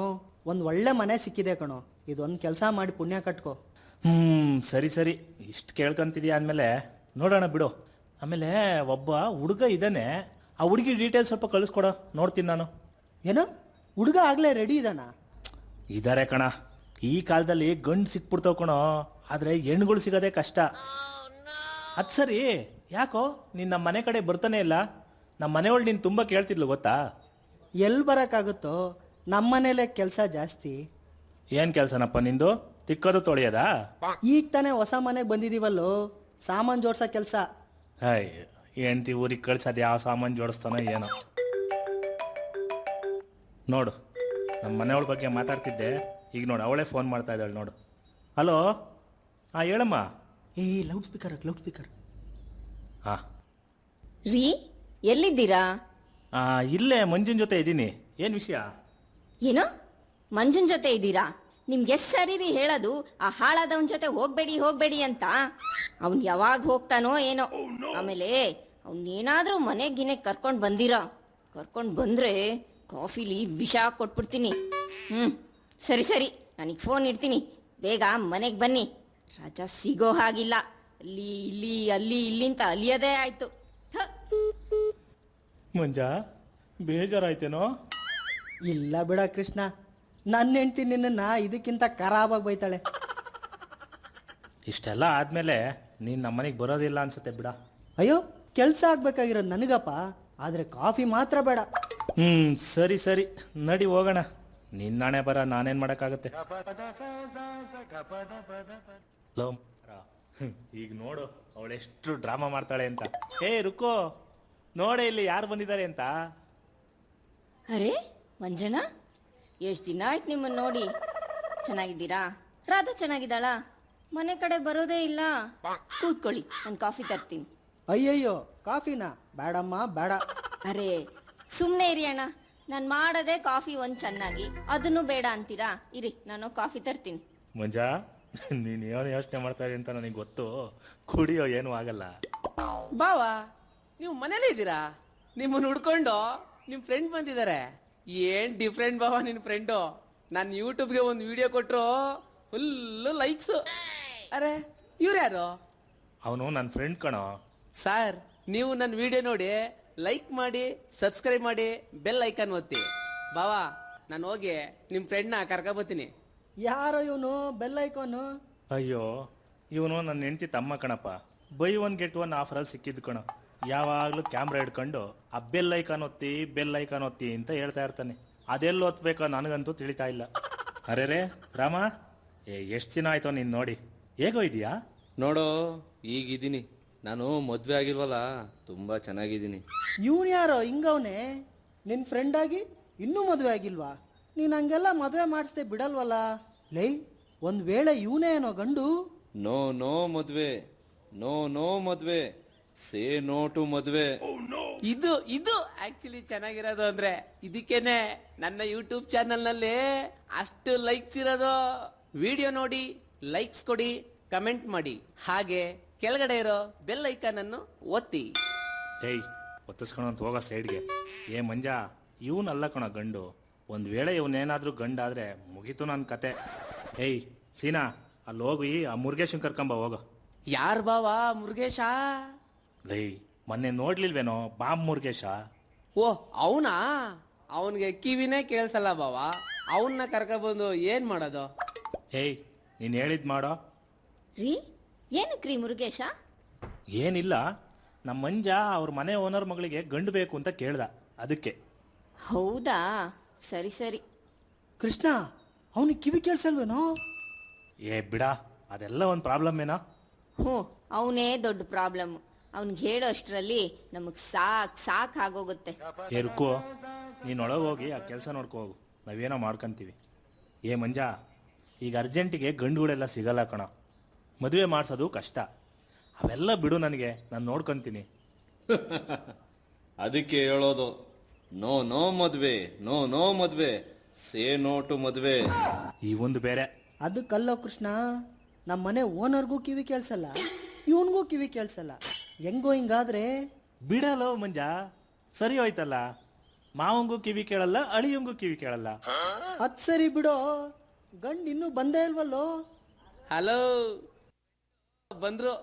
ಒಂದು ಒಳ್ಳೆ ಮನೆ ಸಿಕ್ಕಿದೆ ಕಣೋ, ಇದೊಂದು ಕೆಲಸ ಮಾಡಿ ಪುಣ್ಯ ಕಟ್ಕೋ. ಸರಿ ಸರಿ, ಇಷ್ಟು ಕೇಳ್ಕೊಂತಿದ್ಯಾ ಅಂದಮೇಲೆ ನೋಡೋಣ ಬಿಡು. ಆಮೇಲೆ ಒಬ್ಬ ಹುಡುಗ ಇದ್ದಾನೆ, ಆ ಹುಡುಗಿ ಡೀಟೇಲ್ಸ್ ಸ್ವಲ್ಪ ಕಳಿಸ್ಕೊಡೋ, ನೋಡ್ತೀನಿ ನಾನು. ಏನೋ ಹುಡುಗ ಆಗಲೇ ರೆಡಿ ಇದ್ದಾನ? ಇದ್ದಾರೆ ಕಣ. ಈ ಕಾಲದಲ್ಲಿ ಗಂಡು ಸಿಕ್ಬಿಡ್ತಾವ ಕಣೋ, ಆದರೆ ಹೆಣ್ಗಳು ಸಿಗೋದೇ ಕಷ್ಟ. ಅದು ಸರಿ, ಯಾಕೋ ನೀನು ನಮ್ಮ ಮನೆ ಕಡೆ ಬರ್ತಾನೆ ಇಲ್ಲ? ನಮ್ಮ ಮನೆಯೊಳಗೆ ನೀನು ತುಂಬ ಕೇಳ್ತಿದ್ಲು ಗೊತ್ತಾ? ಎಲ್ಲಿ ಬರೋಕ್ಕಾಗುತ್ತೋ, ನಮ್ಮ ಮನೇಲೆ ಕೆಲಸ ಜಾಸ್ತಿ. ಏನು ಕೆಲಸನಪ್ಪ ನಿಂದು? ತಿಕ್ಕೋದು ತೊಳೆಯೋದಾ? ಈಗ ತಾನೇ ಹೊಸ ಮನೆಗೆ ಬಂದಿದ್ದೀವಲ್ಲೋ, ಸಾಮಾನು ಜೋಡ್ಸೋ ಕೆಲಸ. ಹಾಯ್, ಹೆಂಡ್ತಿ ಊರಿಗೆ ಕಳ್ಸೋದು ಯಾವ ಸಾಮಾನು ಜೋಡಿಸ್ತಾನೋ ಏನೋ. ನೋಡು, ನಮ್ಮ ಮನೆಯವಳ ಬಗ್ಗೆ ಮಾತಾಡ್ತಿದ್ದೆ, ಈಗ ನೋಡು ಅವಳೇ ಫೋನ್ ಮಾಡ್ತಾ ಇದ್ದಾಳೆ ನೋಡು. ಹಲೋ, ಹಾಂ ಹೇಳಮ್ಮ. Loud speaker. ಹಾಂ ರೀ, ಎಲ್ಲಿದ್ದೀರಾ? ಇಲ್ಲೇ ಮಂಜುನ್ ಜೊತೆ ಇದ್ದೀನಿ. ಏನು ವಿಷಯ? ಏನೋ ಮಂಜುನ್ ಜೊತೆ ಇದ್ದೀರಾ? ನಿಮ್ಗೆ ಎಷ್ಟು ಸರಿ ರೀ ಹೇಳೋದು, ಆ ಹಾಳಾದವನ ಜೊತೆ ಹೋಗ್ಬೇಡಿ ಅಂತ. ಅವ್ನು ಯಾವಾಗ ಹೋಗ್ತಾನೋ ಏನೋ. ಆಮೇಲೆ ಅವನೇನಾದ್ರೂ ಮನೆಗಿನೇ ಕರ್ಕೊಂಡು ಬಂದ್ರೆ ಕಾಫಿಲಿ ವಿಷ ಕೊಟ್ಬಿಡ್ತೀನಿ. ಸರಿ, ನನಗೆ ಫೋನ್ ಇಡ್ತೀನಿ, ಬೇಗ ಮನೆಗೆ ಬನ್ನಿ. ರಾಜ ಸಿಗೋ ಹಾಗಿಲ್ಲ, ಅಲ್ಲಿ ಇಲ್ಲಿ ಅಂತ ಅಲಿಯೋದೇ ಆಯ್ತು. ಮಂಜಾ, ಬೇಜಾರಾಯ್ತೇನೋ? ಇಲ್ಲ ಬಿಡ ಕೃಷ್ಣ, ನನ್ನ ಹೆಂಡ್ತಿ ನಿನ್ನನ್ನು ಇದಕ್ಕಿಂತ ಖರಾಬಾಗಿ ಬೈತಾಳೆ. ಇಷ್ಟೆಲ್ಲ ಆದಮೇಲೆ ನೀನು ನಮ್ಮ ಮನೆಗೆ ಬರೋದಿಲ್ಲ ಅನ್ಸುತ್ತೆ ಬಿಡ. ಅಯ್ಯೋ, ಕೆಲಸ ಆಗ್ಬೇಕಾಗಿರೋದು ನನಗಪ್ಪ, ಆದರೆ ಕಾಫಿ ಮಾತ್ರ ಬೇಡ. ಸರಿ ನಡಿ ಹೋಗೋಣ. ನಿನ್ನಾಣೆ ಬರ, ನಾನೇನು ಮಾಡೋಕ್ಕಾಗತ್ತೆ? ಈಗ ನೋಡು ಅವಳೆಷ್ಟು ಡ್ರಾಮಾ ಮಾಡ್ತಾಳೆ ಅಂತ. ರುಕೋ, ನೋಡೆ ಇಲ್ಲಿ ಯಾರು ಬಂದಿದ್ದಾರೆ ಅಂತ. ಅರೆ ಮಂಜಣ್ಣ, ಎಷ್ಟು ದಿನ ಆಯ್ತು ನಿಮ್ಮನ್ನು ನೋಡಿ. ಚೆನ್ನಾಗಿದ್ದೀರಾ? ರಾಧಾ ಚೆನ್ನಾಗಿದ್ದಾಳಾ? ಮನೆ ಕಡೆ ಬರೋದೇ ಇಲ್ಲ. ಕೂತ್ಕೊಳ್ಳಿ, ನಾನು ಕಾಫಿ ತರ್ತೀನಿ. ಅಯ್ಯಯ್ಯೋ, ಕಾಫಿನಾ? ಬೇಡಮ್ಮ ಬೇಡ. ಅರೆ ಸುಮ್ಮನೆ ಇರಿ ಅಣ್ಣ, ನಾನು ಮಾಡೋದೇ ಕಾಫಿ ಒಂದು ಚೆನ್ನಾಗಿ, ಅದನ್ನು ಬೇಡ ಅಂತೀರಾ? ಇರಿ, ನಾನು ಕಾಫಿ ತರ್ತೀನಿ. ಮಂಜಾ, ನೀನು ಏನು ಯೋಚನೆ ಮಾಡ್ತಾ ಇದ್ದೀನಿ ಅಂತ ನನಗೆ ಗೊತ್ತು. ಕುಡಿಯೋ ಏನೂ ಆಗಲ್ಲ. ಬಾವಾ, ನೀವು ಮನೇಲೇ ಇದ್ದೀರಾ? ನಿಮ್ಮನ್ನು ಹುಡ್ಕೊಂಡು ನಿಮ್ಮ ಫ್ರೆಂಡ್ ಬಂದಿದ್ದಾರೆ. ಏನ್ ಡಿಫ್ರೆಂಟ್ ಬಾವಾ ನಿನ್ನ ಫ್ರೆಂಡು. ನಾನು ಯೂಟ್ಯೂಬ್ಗೆ ಒಂದು ವಿಡಿಯೋ ಕೊಟ್ಟರು ಫುಲ್ಲು ಲೈಕ್ಸು. ಅರೆ ಇವ್ರು ಯಾರು? ಅವನು ನನ್ನ ಫ್ರೆಂಡ್ ಕಣೋ. ಸರ್, ನೀವು ನನ್ನ ವಿಡಿಯೋ ನೋಡಿ ಲೈಕ್ ಮಾಡಿ, ಸಬ್ಸ್ಕ್ರೈಬ್ ಮಾಡಿ, ಬೆಲ್ ಐಕಾನ್ ಒತ್ತಿ. ಬಾವಾ, ನಾನು ಹೋಗಿ ನಿಮ್ಮ ಫ್ರೆಂಡ್ನ ಕರ್ಕೊಬತ್ತೀನಿ. ಯಾರೋ ಇವನು ಬೆಲ್ ಐಕಾನು? ಅಯ್ಯೋ, ಇವನು ನನ್ನ ಹೆಂಡತಿ ತಮ್ಮ ಕಣಪ್ಪ. ಬೈ 1 get 1 ಆಫರಲ್ಲಿ ಸಿಕ್ಕಿದ್ದು ಕಣೋ. ಯಾವಾಗಲೂ ಕ್ಯಾಮ್ರಾ ಹಿಡ್ಕೊಂಡು ಆ ಬೆಲ್ ಐಕಾನ್ ಒತ್ತಿ ಅಂತ ಹೇಳ್ತಾ ಇರ್ತಾನೆ. ಅದೆಲ್ಲಿ ಒತ್ತಬೇಕೋ ನನಗಂತೂ ತಿಳಿತಾ ಇಲ್ಲ. ಅರೆ ರೇ ರಾಮ, ಎಷ್ಟು ದಿನ ಆಯ್ತೋ ನೀನು ನೋಡಿ, ಹೇಗೋ ಇದೆಯಾ? ನೋಡೋ ಈಗಿದ್ದೀನಿ. ನಾನು ಮದುವೆ ಆಗಿಲ್ವಲ್ಲ, ತುಂಬ ಚೆನ್ನಾಗಿದ್ದೀನಿ. ಇವನು ಯಾರೋ ಹಿಂಗವನೇ ನಿನ್ನ ಫ್ರೆಂಡ್ ಆಗಿ ಇನ್ನೂ ಮದುವೆ ಆಗಿಲ್ವಾ? ನೀನು ಹಂಗೆಲ್ಲ ಮದುವೆ ಮಾಡಿಸ್ದೆ ಬಿಡಲ್ವಲ್ಲ ಲೈ. ಒಂದು ವೇಳೆ ಇವನೇ ಏನೋ ಗಂಡು? ನೋ ನೋ ಮದುವೆ, ನೋ ನೋ ಮದುವೆ, ಸೇ ನೋ ಟು ಮದುವೆ. ಇದು ಆಕ್ಚುಲಿ ಚೆನ್ನಾಗಿರೋದು ಅಂದ್ರೆ ಇದಕ್ಕೇನೆ ನನ್ನ ಯೂಟ್ಯೂಬ್ ಚಾನಲ್ನಲ್ಲಿ ಅಷ್ಟು ಲೈಕ್ಸ್ ಇರೋದು. ವಿಡಿಯೋ ನೋಡಿ ಲೈಕ್ಸ್ ಕೊಡಿ, ಕಮೆಂಟ್ ಮಾಡಿ, ಹಾಗೆ ಕೆಳಗಡೆ ಇರೋ ಬೆಲ್ ಐಕಾನ್ ಅನ್ನು ಒತ್ತಿ. ಹೇಯ್, ಒತ್ತಿಸ್ಕೊಳಂತ ಹೋಗೋ ಸೈಡ್ಗೆ. ಮಂಜ, ಇವನಲ್ಲ ಕಣ ಗಂಡು. ಒಂದು ವೇಳೆ ಇವನೇನಾದ್ರೂ ಗಂಡಾದ್ರೆ ಮುಗೀತು ನನ್ನ ಕತೆ. ಏಯ್ ಸೀನಾ, ಅಲ್ಲಿ ಹೋಗಿ ಆ ಮುರುಗೇಶನ್ ಕರ್ಕೊಂಬ ಹೋಗೋ. ಯಾರ್ ಬಾವ ಮುರುಗೇಶ? ಲೈ, ಮೊನ್ನೆ ನೋಡ್ಲಿಲ್ವೇನೋ ಬಾಂಬ್ ಮುರುಗೇಶ? ಓ ಅವನಾ? ಅವನ್ಗೆ ಕಿವಿನೇ ಕೇಳಿಸಲ್ಲ ಬಾವ, ಅವನ್ನ ಕರ್ಕೊಬಂದು ಏನ್ ಮಾಡೋದು? ಹೇಯ್, ನೀನು ಹೇಳಿದ್ ಮಾಡೋ. ರೀ ಏನಕ್ರಿ ಮುರುಗೇಶ? ಏನಿಲ್ಲ, ನಮ್ಮ ಮಂಜ ಅವ್ರ ಮನೆ ಓನರ್ ಮಗಳಿಗೆ ಗಂಡು ಬೇಕು ಅಂತ ಕೇಳ್ದ, ಅದಕ್ಕೆ. ಹೌದಾ, ಸರಿ ಸರಿ. ಕೃಷ್ಣ, ಅವನಿಗೆ ಕಿವಿ ಕೇಳಿಸಲ್ವೇನೋ? ಬಿಡ, ಅದೆಲ್ಲ ಒಂದು ಪ್ರಾಬ್ಲಮ್ ಏನೋ. ಹ್ಞೂ, ಅವನೇ ದೊಡ್ಡ ಪ್ರಾಬ್ಲಮ್. ಅವ್ನಿಗೆ ಹೇಳೋ ಅಷ್ಟರಲ್ಲಿ ನಮಗೆ ಸಾಕು ಆಗೋಗುತ್ತೆ. ರುಕ್ಕು, ನೀನು ಒಳಗೆ ಹೋಗಿ ಆ ಕೆಲಸ ನೋಡ್ಕೊ ಹೋಗು, ನಾವೇನೋ ಮಾಡ್ಕೊಂತೀವಿ. ಮಂಜ, ಈಗ ಅರ್ಜೆಂಟಿಗೆ ಗಂಡುಗಳೆಲ್ಲ ಸಿಗಲ್ಲ ಕಣ, ಮದುವೆ ಮಾಡಿಸೋದು ಕಷ್ಟ. ಅವೆಲ್ಲ ಬಿಡು, ನನಗೆ ನಾನು ನೋಡ್ಕೊತೀನಿ. ಅದಕ್ಕೆ ಹೇಳೋದು, ನೋ ನೋ ಮದುವೆ, ನೋ ನೋ ಮದುವೆ, ಸೇ ನೋ ಟು ಮದುವೆ. ಈ ಒಂದು ಬೇರೆ. ಅದಕ್ಕಲ್ಲೋ ಕೃಷ್ಣ, ನಮ್ಮ ಮನೆ ಓನರ್ಗೂ ಕಿವಿ ಕೇಳಿಸಲ್ಲ, ಇವನಿಗೂ ಕಿವಿ ಕೇಳಿಸಲ್ಲ. ಹೆಂಗೋ ಹಿಂಗಾದ್ರೆ? ಬಿಡಲ್ಲ ಮಂಜ, ಸರಿ ಹೋಯ್ತಲ್ಲ. ಮಾವಂಗೂ ಕಿವಿ ಕೇಳಲ್ಲ, ಅಳಿಯಂಗೂ ಕಿವಿ ಕೇಳಲ್ಲ. ಅದ್ ಸರಿ ಬಿಡೋ, ಗಂಡು ಇನ್ನೂ ಬಂದೇ ಇಲ್ವಲ್ಲೋ? ಹಲೋ, ಬಂದ್ರು.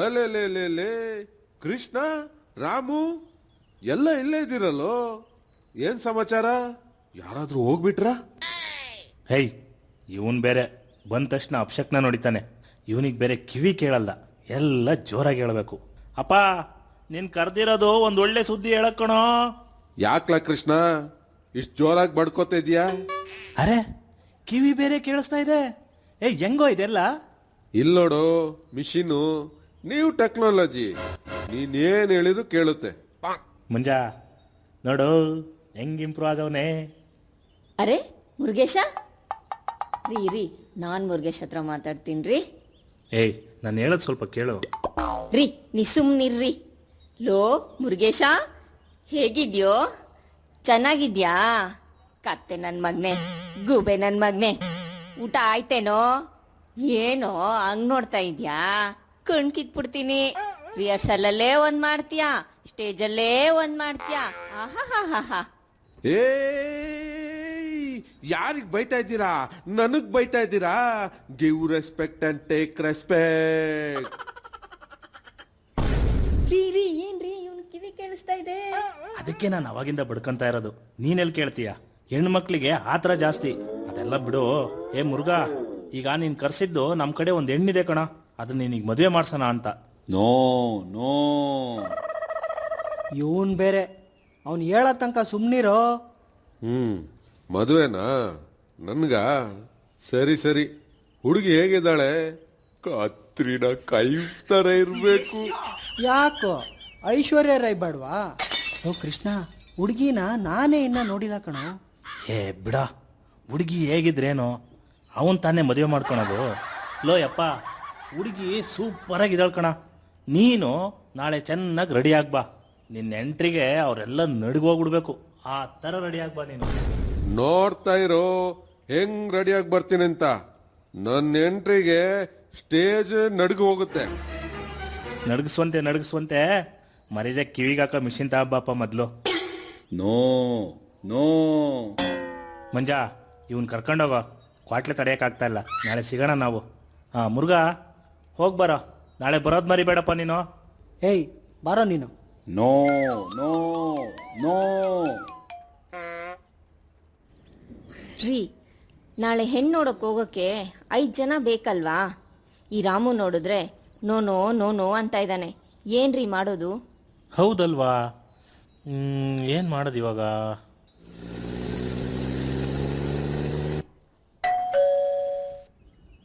ಅಲೆ ಕೃಷ್ಣ, ರಾಮು ಎಲ್ಲ ಇಲ್ಲೇ ಇದ್ದೀರಲ್ಲೋ, ಏನ್ ಸಮಾಚಾರ? ಯಾರಾದ್ರೂ ಹೋಗ್ಬಿಟ್ರಾ? ಹೇಯ್, ಇವನ್ ಬೇರೆ ಬಂದ ತಕ್ಷಣ ಅಪ್ಶಕ್ನ ನೋಡಿತಾನೆ. ಇವನಿಗೆ ಬೇರೆ ಕಿವಿ ಕೇಳಲ್ಲ, ಎಲ್ಲ ಜೋರಾಗಿ ಹೇಳ್ಬೇಕು. ಅಪ್ಪ, ನೀನ್ ಕರ್ದಿರೋದು ಒಂದ್ ಒಳ್ಳೆ ಸುದ್ದಿ ಹೇಳಕ್ಕಣೋ. ಯಾಕ್ಲಾ ಕೃಷ್ಣ, ಇಷ್ಟು ಜೋರಾಗಿ ಬಡ್ಕೋತಾ ಇದೀಯಾ? ಅರೆ, ಕಿವಿ ಬೇರೆ ಕೇಳಿಸ್ತಾ ಇದೆ. ಹೆಂಗೋ ಇದೆಲ್ಲ? ಇಲ್ಲೋಡು, ಮಿಷಿನು, ನೀವು ಟೆಕ್ನಾಲಜಿ, ನೀನೇನ್ ಹೇಳಿದ್ರು ಕೇಳುತ್ತೆ. ಮುಂಜ ನೋಡು ಹೆಂಗ್ ಇಂಪ್ರೂವ್ ಆಗವನೇ. ಅರೆ ಮುರುಗೇಶ, ರೀ ನಾನು ಮುರುಗೇಶ್ ಹತ್ರ ಮಾತಾಡ್ತೀನಿ ರೀ. ನಾನು ಹೇಳೋದು ಸ್ವಲ್ಪ ಕೇಳು. ರೀ ನೀ ಸುಮ್ನಿರ್ರಿ. ಲೋ ಮುರುಗೇಶ, ಹೇಗಿದ್ಯೋ? ಚೆನ್ನಾಗಿದ್ಯಾ? ಕತ್ತೆ ನನ್ನ ಮಗ್ನೆ, ಗೂಬೆ ನನ್ನ ಮಗ್ನೆ, ಊಟ ಆಯ್ತೇನೋ? ಏನೋ ಹಂಗ್ ನೋಡ್ತಾ ಇದ್ಯಾ? ಕಣ್ ಕಿತ್ಬಿಡ್ತೀನಿ. ರಿಹರ್ಸಲಲ್ಲೇ ಒಂದ್ ಮಾಡ್ತೀಯಾ, ಸ್ಟೇಜಲ್ಲೇ ಒಂದ್ ಮಾಡ್ತೀಯಾ. ಆಹಾ, ಏ, ಯಾರಿಗ್ ಬೈತಾ ಇದ್ದೀರಾ? ನನಗ್ ಬೈತಾ ಇದ್ದೀರಾ? Give respect and take respect. ರೀ ಏನ್ರಿ ಇವ್ನು ಕಿವಿ ಕೇಳಿಸ್ತಾ ಇದೆ? ಅದಕ್ಕೆ ನಾನು ಅವಾಗಿಂದ ಬಡ್ಕೊಂತ ಇರೋದು. ನೀನೆಲ್ಲಿ ಕೇಳ್ತೀಯ? ಹೆಣ್ಮಕ್ಳಿಗೆ ಆತರ ಜಾಸ್ತಿ. ಅದೆಲ್ಲ ಬಿಡು. ಮುರುಘ, ಈಗ ನೀನ್ ಕರ್ಸಿದ್ದು ನಮ್ ಕಡೆ ಒಂದ್ ಹೆಣ್ಣಿದೆ ಕಣ, ಅದನ್ನ ನೀನೀಗ ಮದುವೆ ಮಾಡ್ಸೋಣ ಅಂತ. ನೋ ನೋ, ಇವನ್ ಬೇರೆ, ಅವ್ನು ಹೇಳೋ ತನಕ ಸುಮ್ನಿರೋ. ಮದುವೆನಾ? ನನ್ಗ? ಸರಿ ಸರಿ. ಹುಡುಗಿ ಹೇಗಿದ್ದಾಳೆ? ಕತ್ರಿನ ಕೈಫ್ ತರ ಇರ್ಬೇಕು. ಯಾಕೋ ಐಶ್ವರ್ಯ ರೈ ಬೇಡವಾ? ಓ ಕೃಷ್ಣ, ಹುಡುಗಿನ ನಾನೇ ಇನ್ನ ನೋಡಿಲ್ಲ ಕಣೋ. ಬಿಡ, ಹುಡುಗಿ ಹೇಗಿದ್ರೇನೋ ಅವನ್ ತಾನೇ ಮದುವೆ ಮಾಡ್ಕೊಳೋದು. ಲೋ ಯಪ್ಪ, ಹುಡುಗಿ ಸೂಪರ್ ಆಗಿದ್ದಾಳ ಕಣ. ನೀನು ನಾಳೆ ಚೆನ್ನಾಗಿ ರೆಡಿ ಆಗ್ಬಾ. ನಿನ್ನ ಎಂಟ್ರಿಗೆ ಅವರೆಲ್ಲ ನಡ್ಗೋಗ್ಬಿಡ್ಬೇಕು, ಆ ಥರ ರೆಡಿ ಆಗ್ಬಾ ನೀನು. ನೋಡ್ತಾ ಇರೋ ಹೆಂಗ್ ರೆಡಿಯಾಗಿ ಬರ್ತೀನಿ ಅಂತ. ನನ್ನ ಎಂಟ್ರಿಗೆ ಸ್ಟೇಜ್ ನಡ್ಗು ಹೋಗುತ್ತೆ. ನಡ್ಗಿಸುವಂತೆ ಮರಿದೆ ಕಿವಿಗಾಕ ಮಿಷಿನ್ ತಗಬ್ಬಪ್ಪ ಮೊದಲು. No no. ಮಂಜ, ಇವನ್ ಕರ್ಕೊಂಡೋಗೋ, ಕ್ವಾಟ್ಲೆ ತಡೆಯೋಕ್ಕಾಗ್ತಾ ಇಲ್ಲ. ನಾಳೆ ಸಿಗೋಣ ನಾವು. ಹಾಂ ಮುರುಘಾ, ಹೋಗಿ ಬರೋ. ನಾಳೆ ಬರೋದು ಮರಿಬೇಡಪ್ಪ ನೀನು. ಏಯ್ ಬಾರೋ ನೀನು. No no no. ರೀ, ನಾಳೆ ಹೆಣ್ಣು ನೋಡೋಕೆ ಹೋಗೋಕ್ಕೆ 5 ಜನ ಬೇಕಲ್ವಾ? ಈ ರಾಮು ನೋಡಿದ್ರೆ ನೋ ನೋ ನೋ ನೋ ಅಂತ ಇದ್ದಾನೆ. ಏನ್ರಿ ಮಾಡೋದು? ಹೌದಲ್ವಾ? ಏನು ಮಾಡೋದು ಇವಾಗ?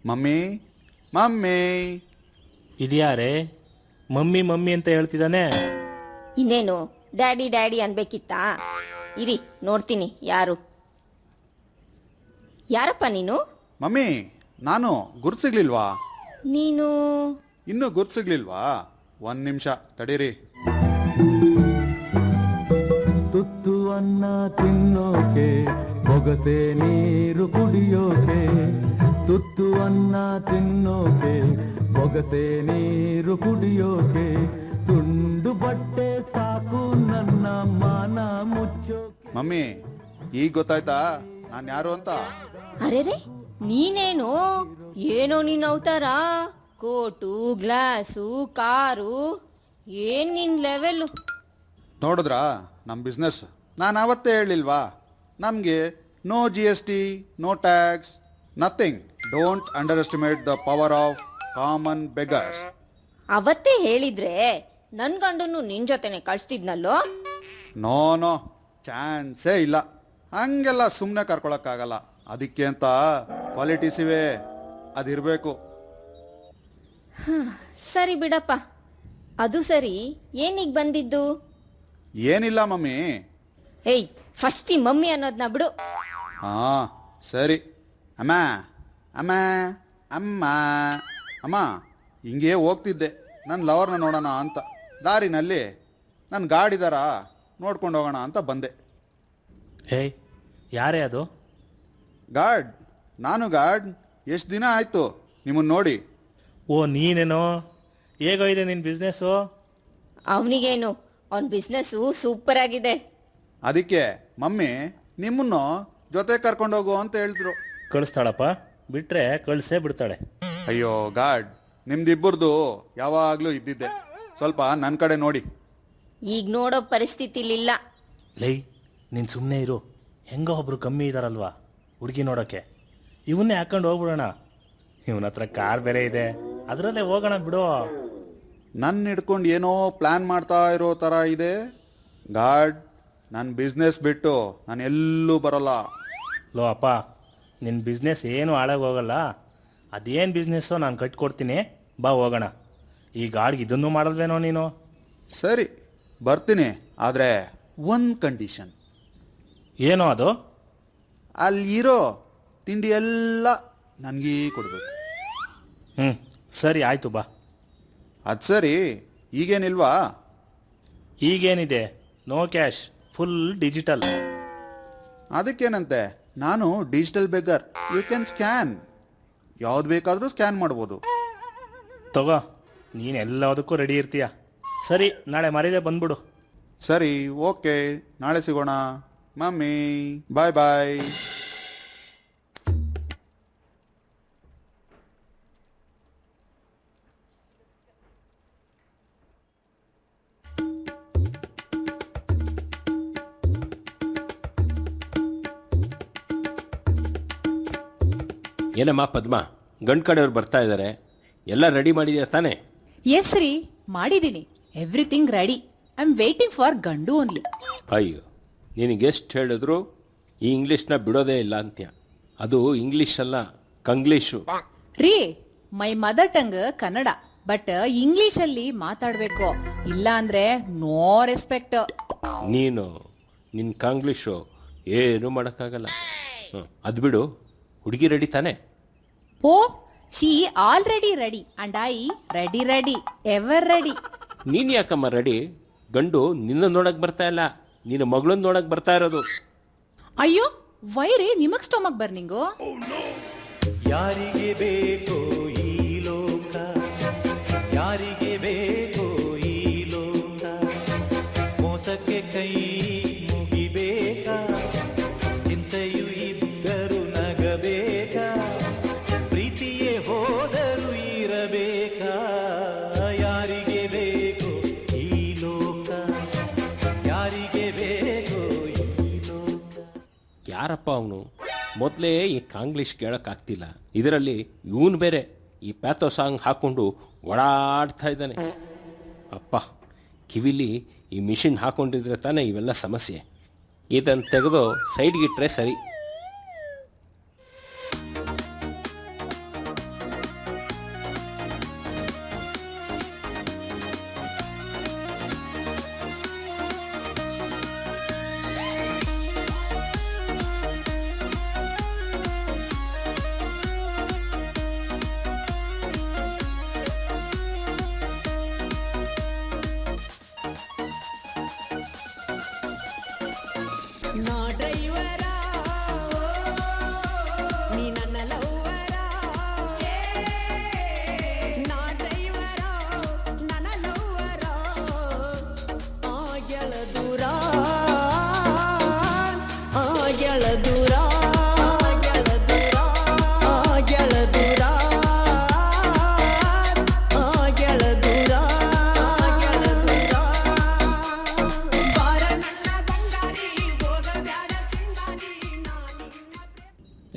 Mummy mummy. ಇದ್ಯಾರೇ ಮಮ್ಮಿ ಮಮ್ಮಿ ಅಂತ ಹೇಳ್ತಿದ್ದಾನೆ? ಇನ್ನೇನು ಡ್ಯಾಡಿ ಡ್ಯಾಡಿ ಅನ್ಬೇಕಿತ್ತಾ? ಇರಿ ನೋಡ್ತೀನಿ ಯಾರು. ಯಾರಪ್ಪ ನೀನು? ಮಮ್ಮಿ ನಾನು ಗುರ್ಸಿಗ್ಲಿಲ್ವಾ? ನೀನು ಇನ್ನೂ ಗುರ್ಸಿಗ್ಲಿಲ್ವಾ? 1 ನಿಮಿಷ ತಡೀರಿ. ತುತ್ತು ಅನ್ನ ತಿನ್ನೋಕೆ, ಬೊಗಸೆ ನೀರು ಕುಡಿಯೋಕೆ. ತುತ್ತು ಅನ್ನ ತಿನ್ನೋಕೆ, ಬೊಗಸೆ ನೀರು ಕುಡಿಯೋಕೆ. ತುಂಡು ಬಟ್ಟೆ ಸಾಕು ನನ್ನ ಮಾನ ಮುಚ್ಚೋಕೆ. ಮಮ್ಮಿ ಈಗ ಗೊತ್ತಾಯ್ತಾ ನಾನು ಯಾರು ಅಂತ? ಅರೆರೆ, ನೀನೇನು? ಏನೋ ನೀನ್ ಅವತಾರ. ಕೋಟು, ಗ್ಲಾಸು, ಕಾರು, ಏನ್ ನಿನ್ ಲೆವೆಲ್ಲು. ನೋಡಿದ್ರಾ ನಮ್ಮ ಬಿಸ್ನೆಸ್? ನಾನು ಅವತ್ತೇ ಹೇಳಿಲ್ವಾ ನಮಗೆ no GST, no tax, nothing. Don't underestimate the power of common beggars. ಅವತ್ತೇ ಹೇಳಿದ್ರೆ ನನ್ ಗಂಡನ್ನು ನಿನ್ ಜೊತೆನೆ ಕಳಿಸ್ತಿದ್ನಲ್ಲೋ. ನೋ ನೋ, ಚಾನ್ಸೇ ಇಲ್ಲ. ಹಂಗೆಲ್ಲ ಸುಮ್ಮನೆ ಕರ್ಕೊಳಕ್ಕಾಗಲ್ಲ. ಅದಕ್ಕೆ ಅಂತ ಕ್ವಾಲಿಟೀಸ್ ಇವೆ, ಅದಿರಬೇಕು. ಸರಿ ಬಿಡಪ್ಪ. ಅದು ಸರಿ, ಏನೀಗ ಬಂದಿದ್ದು? ಏನಿಲ್ಲ ಮಮ್ಮಿ. ಏಯ್, ಫಸ್ಟ್ ಈ ಮಮ್ಮಿ ಅನ್ನೋದನ್ನ ಬಿಡು. ಹಾಂ ಸರಿ. ಅಮ್ಮ ಅಮ್ಮ ಅಮ್ಮ ಅಮ್ಮ, ಹಿಂಗೆ ಹೋಗ್ತಿದ್ದೆ ನನ್ನ ಲವರ್ನ ನೋಡೋಣ ಅಂತ. ದಾರಿನಲ್ಲಿ ನನ್ನ ಗಾಡಿದಾರ ನೋಡ್ಕೊಂಡು ಹೋಗೋಣ ಅಂತ ಬಂದೆ. ಹೇ, ಯಾರೇ ಅದು? ಗಾರ್ಡ್, ನಾನು ಗಾರ್ಡ್. ಎಷ್ಟು ದಿನ ಆಯಿತು ನಿಮ್ಮನ್ನು ನೋಡಿ. ಓ ನೀನೇನೋ? ಹೇಗೋ ಇದೆ ನಿನ್ನ ಬಿಸ್ನೆಸ್ಸು? ಅವನಿಗೇನು, ಅವನ ಬಿಸ್ನೆಸ್ಸು ಸೂಪರ್ ಆಗಿದೆ. ಅದಕ್ಕೆ ಮಮ್ಮಿ ನಿಮ್ಮನ್ನು ಜೊತೆ ಕರ್ಕೊಂಡೋಗು ಅಂತ ಹೇಳಿದ್ರು. ಕಳಿಸ್ತಾಳಪ್ಪ, ಬಿಟ್ರೆ ಕಳಿಸೇ ಬಿಡ್ತಾಳೆ. ಅಯ್ಯೋ ಗಾರ್ಡ್, ನಿಮ್ದಿಬ್ಬರದು ಯಾವಾಗಲೂ ಇದ್ದಿದ್ದೆ. ಸ್ವಲ್ಪ ನನ್ನ ಕಡೆ ನೋಡಿ. ಈಗ ನೋಡೋ ಪರಿಸ್ಥಿತಿಲಿಲ್ಲ. ಲೈ, ನೀನು ಸುಮ್ಮನೆ ಇರು. ಹೆಂಗೋ ಒಬ್ರು ಕಮ್ಮಿ ಇದ್ದಾರಲ್ವಾ ಹುಡುಗಿ ನೋಡೋಕ್ಕೆ. ಇವನ್ನೇ ಹಾಕೊಂಡು ಹೋಗ್ಬಿಡೋಣ. ಇವನ ಹತ್ರ ಕಾರ್ ಬೇರೆ ಇದೆ, ಅದರಲ್ಲೇ ಹೋಗೋಣ ಬಿಡು. ನನ್ನ ಹಿಡ್ಕೊಂಡು ಏನೋ ಪ್ಲ್ಯಾನ್ ಮಾಡ್ತಾ ಇರೋ ಥರ ಇದೆ. ಗಾರ್ಡ್, ನನ್ನ ಬಿಸ್ನೆಸ್ ಬಿಟ್ಟು ನಾನು ಎಲ್ಲೂ ಬರಲ್ಲ. ಲೋ ಅಪ್ಪ, ನಿನ್ನ ಬಿಸ್ನೆಸ್ ಏನು ಹಾಳಾಗೋಗಲ್ಲ. ಅದೇನು ಬಿಸ್ನೆಸ್ಸೋ ನಾನು ಕಟ್ಕೊಡ್ತೀನಿ, ಬಾ ಹೋಗೋಣ. ಈ ಗಾಡ್ಗೆ ಇದನ್ನು ಮಾಡಲ್ವೇನೋ ನೀನು? ಸರಿ ಬರ್ತೀನಿ, ಆದರೆ ಒಂದು ಕಂಡೀಷನ್. ಏನೋ ಅದು? ಅಲ್ಲಿರೋ ತಿಂಡಿ ಎಲ್ಲ ನನಗೇ ಕೊಡಬೇಕು. ಸರಿ ಆಯಿತು ಬಾ. ಅದು ಸರಿ, ಈಗೇನಿಲ್ವಾ? ಈಗೇನಿದೆ, ನೋ ಕ್ಯಾಶ್, ಫುಲ್ ಡಿಜಿಟಲ್. ಅದಕ್ಕೇನಂತೆ, ನಾನು digital beggar. You can scan, ಯಾವ್ದು ಬೇಕಾದರೂ ಸ್ಕ್ಯಾನ್ ಮಾಡ್ಬೋದು. ತಗೋ, ನೀನು ಎಲ್ಲದಕ್ಕೂ ರೆಡಿ ಇರ್ತೀಯ. ಸರಿ, ನಾಳೆ ಮರೀದೆ ಬಂದ್ಬಿಡು. ಸರಿ ಓಕೆ, ನಾಳೆ ಸಿಗೋಣ ಮಮ್ಮಿ. ಬಾಯ್ ಬಾಯ್. ಏನಮ್ಮ ಪದ್ಮ, ಗಂಡು ಕಡೆಯವ್ರು ಬರ್ತಾ ಇದ್ದಾರೆ, ಎಲ್ಲ ರೆಡಿ ಮಾಡಿದ್ಯಾ ತಾನೇ? ಎಸ್ ರೀ, ಮಾಡಿದ್ದೀನಿ. Everything ready. I am waiting for ಗಂಡು ಓನ್ಲಿ. ಅಯ್ಯೋ, ನಿನಗೆ ಎಷ್ಟು ಹೇಳಿದ್ರು ಈ ಇಂಗ್ಲೀಷ್ನ ಬಿಡೋದೇ ಇಲ್ಲ ಅಂತ್ಯ. ಅದು ಇಂಗ್ಲೀಷ್ ಅಲ್ಲ, ಕಂಗ್ಲೀಷು. ರೀ, my mother tongue Kannada, but ಇಂಗ್ಲಿಷಲ್ಲಿ ಮಾತಾಡಬೇಕು. ಇಲ್ಲ ಅಂದ್ರೆ ನೋ ರೆಸ್ಪೆಕ್ಟ್. ನೀನು ನಿನ್ನ ಕಾಂಗ್ಲೀಷು ಏನೂ ಮಾಡೋಕ್ಕಾಗಲ್ಲ. ಅದು ಬಿಡು, ಹುಡುಗಿ ರೆಡಿ ತಾನೇ? Oh, she already ready and I ready ever ready. ನೀನು ಯಾಕಮ್ಮ ರೆಡಿ? ಗಂಡು ನಿನ್ನ ನೋಡಕ್ ಬರ್ತಾ ಇಲ್ಲ, ನಿನ್ನ ಮಗಳನ್ನ ನೋಡಕ್ ಬರ್ತಾ ಇರೋದು. ಅಯ್ಯೋ ವೈರಿ, ನಿಮಗ್ ಸ್ಟೊಮಕ್ ಬರ್ನಿಂಗು. ಯಾರಿಗೆ ಬೇಕೋ ಈ ಲೋಕ, ಯಾರಿಗೆ ಬೇಕೋ ಈ ಲೋಕ, ಮೋಸಕ್ಕೆ ಕೈ ಮುಗಿಬೇಕಾ, ಚಿಂತೆಯು ಇದ್ದರು ಯಾರಪ್ಪ ಅವನು? ಮೊದಲೇ ಈ ಕಾಂಗ್ಲೀಷ್ ಕೇಳೋಕ್ಕಾಗ್ತಿಲ್ಲ, ಇದರಲ್ಲಿ ಇವನು ಬೇರೆ ಈ ಪ್ಯಾಥೋ ಸಾಂಗ್ ಹಾಕ್ಕೊಂಡು ಓಡಾಡ್ತಾ ಇದ್ದಾನೆ. ಅಪ್ಪ, ಕಿವಿಲಿ ಈ ಮಿಷಿನ್ ಹಾಕ್ಕೊಂಡಿದ್ರೆ ತಾನೇ ಇವೆಲ್ಲ ಸಮಸ್ಯೆ. ಇದನ್ನು ತೆಗೆದು ಸೈಡ್ಗಿಟ್ರೆ ಸರಿ.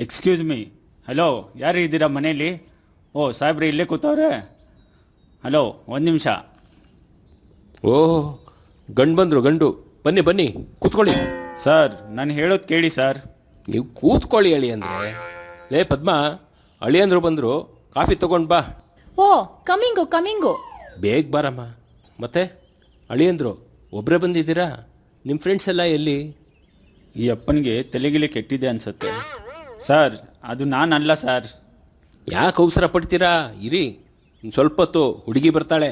ಎಕ್ಸ್ಕ್ಯೂಸ್ ಮೀ, ಹಲೋ, ಯಾರು ಇದ್ದೀರಾ ಮನೇಲಿ? ಓ ಸಾಹೇಬ್ರೆ, ಇಲ್ಲೇ ಕೂತವ್ರೆ. ಹಲೋ, ಒಂದು ನಿಮಿಷ. ಓಹ್, ಗಂಡು ಬಂದರು, ಗಂಡು. ಬನ್ನಿ ಬನ್ನಿ, ಕೂತ್ಕೊಳ್ಳಿ. ಸರ್, ನಾನು ಹೇಳೋದು ಕೇಳಿ ಸರ್. ನೀವು ಕೂತ್ಕೊಳ್ಳಿ ಅಳಿ ಅಂದರೆ. ಲೇ ಪದ್ಮ, ಅಳಿಯಂದ್ರು ಬಂದರು, ಕಾಫಿ ತಗೊಂಡು ಬಾ. ಓ ಕಮಿಂಗು. ಬೇಗ ಬಾರಮ್ಮ. ಮತ್ತೆ ಅಳಿಯಂದ್ರು ಒಬ್ಬರೇ ಬಂದಿದ್ದೀರಾ? ನಿಮ್ಮ ಫ್ರೆಂಡ್ಸ್ ಎಲ್ಲ ಎಲ್ಲಿ? ಈ ಅಪ್ಪನಿಗೆ ತಲೆಗಿಲೆ ಕೆಟ್ಟಿದೆ ಅನ್ಸುತ್ತೆ. ಸರ್, ಅದು ನಾನಲ್ಲ ಸರ್. ಯಾಕೆ ಅವಸರ ಪಡ್ತೀರಾ? ಇರಿ, ಇನ್ನು ಸ್ವಲ್ಪ ಹೊತ್ತು ಹುಡುಗಿ ಬರ್ತಾಳೆ.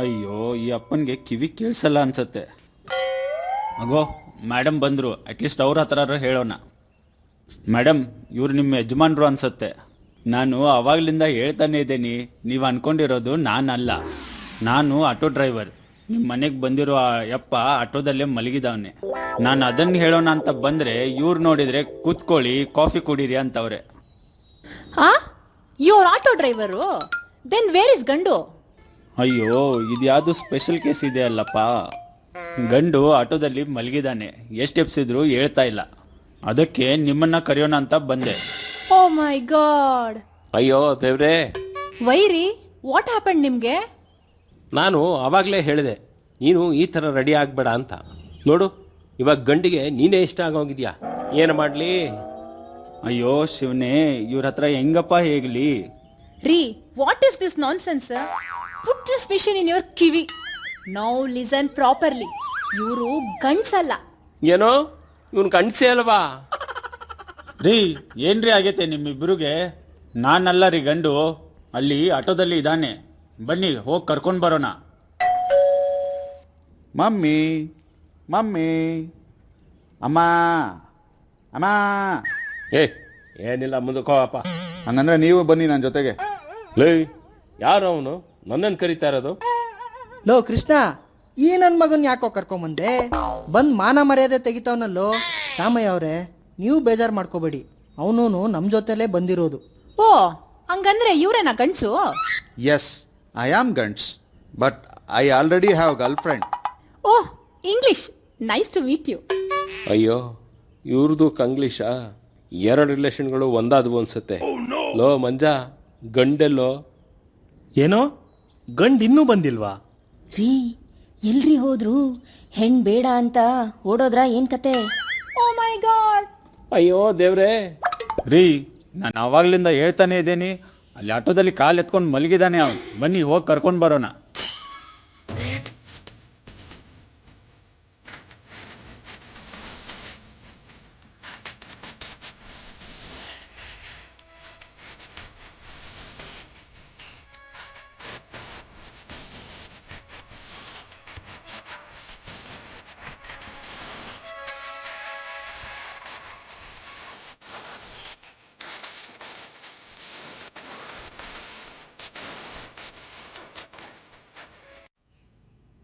ಅಯ್ಯೋ, ಈ ಅಪ್ಪನಿಗೆ ಕಿವಿ ಕೇಳಿಸಲ್ಲ ಅನ್ಸತ್ತೆ. ಅಗೋ, ಮೇಡಮ್ ಬಂದರು, ಅಟ್ಲೀಸ್ಟ್ ಅವ್ರ ಹತ್ರ ಹೇಳೋಣ. ಮೇಡಮ್, ಇವ್ರು ನಿಮ್ಮ ಯಜಮಾನ್ರು ಅನ್ಸತ್ತೆ. ನಾನು ಅವಾಗಲಿಂದ ಹೇಳ್ತಾನೆ ಇದ್ದೀನಿ, ನೀವು ಅಂದ್ಕೊಂಡಿರೋದು ನಾನಲ್ಲ. ನಾನು ಆಟೋ ಡ್ರೈವರ್. ನಿಮ್ಮ ಮನೆಗೆ ಬಂದಿರೋ ಆ ಯಪ್ಪ ಆಟೋದಲ್ಲೇ ಮಲಗಿದವನೆ. ನಾನು ಅದನ್ನು ಹೇಳೋಣ ಅಂತ ಬಂದರೆ ಇವ್ರು ನೋಡಿದರೆ ಕೂತ್ಕೊಳ್ಳಿ, ಕಾಫಿ ಕುಡೀರಿ ಅಂತವ್ರೆ. Your auto driver? Then where is ಗಂಡು? ಅಯ್ಯೋ, ಇದು ಯಾವುದು ಸ್ಪೆಷಲ್ ಕೇಸ್ ಇದೆ ಅಲ್ಲಪ್ಪ. ಗಂಡು ಆಟೋದಲ್ಲಿ ಮಲಗಿದಾನೆ, ಎಷ್ಟು ಎಪ್ಸಿದ್ರು ಹೇಳ್ತಾ ಇಲ್ಲ. ಅದಕ್ಕೆ ನಿಮ್ಮನ್ನ ಕರೆಯೋಣ ಅಂತ ಬಂದೆ. ಓ ಮೈ ಗಾಡ್. ಅಯ್ಯೋ ದೇವ್ರೇ. ವೈರಿ, ವಾಟ್ ಹ್ಯಾಪನ್ ನಿಮಗೆ? ನಾನು ಆವಾಗಲೇ ಹೇಳಿದೆ, ನೀನು ಈ ಥರ ರೆಡಿ ಆಗಬೇಡ ಅಂತ. ನೋಡು, ಇವಾಗ ಗಂಡಿಗೆ ನೀನೇ ಇಷ್ಟ ಆಗೋಗಿದ್ಯಾ. ಏನು ಮಾಡಲಿ? ಅಯ್ಯೋ ಶಿವನೇ, ಇವ್ರ ಹತ್ರ ಹೆಂಗಪ್ಪ ಹೇಗಲಿ? ರೀ, what is this nonsense? Put this machine in your ಕಿವಿ. Now listen properly. ಇವರು ಗಂಡ್ಸಲ್ಲ. ಏನೋ ಇವನು ಕಣ್ಸೆ ಅಲ್ವಾ? ರೀ, ಏನ್ರಿ ಆಗೈತೆ ನಿಮ್ಮಿಬ್ರಿಗೆ? ನಾನಲ್ಲ ರೀ ಗಂಡು, ಅಲ್ಲಿ ಆಟೋದಲ್ಲಿ ಇದ್ದಾನೆ. ಬನ್ನಿ, ಹೋಗಿ ಕರ್ಕೊಂಡು ಬರೋಣ. ಮಮ್ಮಿ, ಮಮ್ಮಿ, ಅಮ್ಮ, ಅಮ್ಮ. ಏನಿಲ್ಲ, ಮುಂದಕ್ಕೋಪ್ಪ. ಹಂಗಂದ್ರೆ ನೀವು ಬನ್ನಿ ನನ್ನ ಜೊತೆಗೆ. ಲೇ, ಯಾರು ಅವನು ನನ್ನನ್ನು ಕರೀತಾ ಇರೋದು? ಲೋ ಕೃಷ್ಣ, ಈ ನನ್ನ ಮಗನ್ ಯಾಕೋ ಕರ್ಕೊಂಬಂದೆ? ಬಂದ್ ಮಾನ ಮರ್ಯಾದೆ ತೆಗಿತಾವನಲ್ಲೋ. ಚಾಮಯ್ಯ ಅವರೇ, ನೀವು ಬೇಜಾರು ಮಾಡ್ಕೋಬೇಡಿ, ಅವನು ನಮ್ಮ ಜೊತೆಲೇ ಬಂದಿರೋದು. ಓ, ಹಂಗಂದ್ರೆ ಇವರೇನಾ ಗಂಡ್ಸು? ಎಸ್, ಐ ಆಮ್ ಗಂಡ್ಸ್, but I already have girlfriend. Oh, English. Nice to meet you. ಅಯ್ಯೋ, ಇವ್ರದ್ದು ಕಂಗ್ಲೀಷಾ? ಎರಡು ರಿಲೇಷನ್ಗಳು ಒಂದಾದವು ಅನ್ಸುತ್ತೆ. ಲೋ ಮಂಜ, ಗಂಡೆಲ್ಲೋ? ಏನೋ ಗಂಡು ಇನ್ನೂ ಬಂದಿಲ್ವಾ? ರೀ, ಎಲ್ರಿ ಹೋದ್ರು? ಹೆಣ್ ಬೇಡ ಅಂತ ಓಡೋದ್ರಾ? ಏನ್ ಕತೆ? ಓ ಮೈ ಗಾಡ್. ಅಯ್ಯೋ ದೇವ್ರೇ. ರೀ, ನಾನು ಆವಾಗಲಿಂದ ಹೇಳ್ತಾನೆ ಇದ್ದೀನಿ, ಅಲ್ಲಿ ಆಟೋದಲ್ಲಿ ಕಾಲು ಎತ್ಕೊಂಡು ಮಲಗಿದಾನೆ ಅವನು. ಬನ್ನಿ, ಹೋಗಿ ಕರ್ಕೊಂಡು ಬರೋಣ.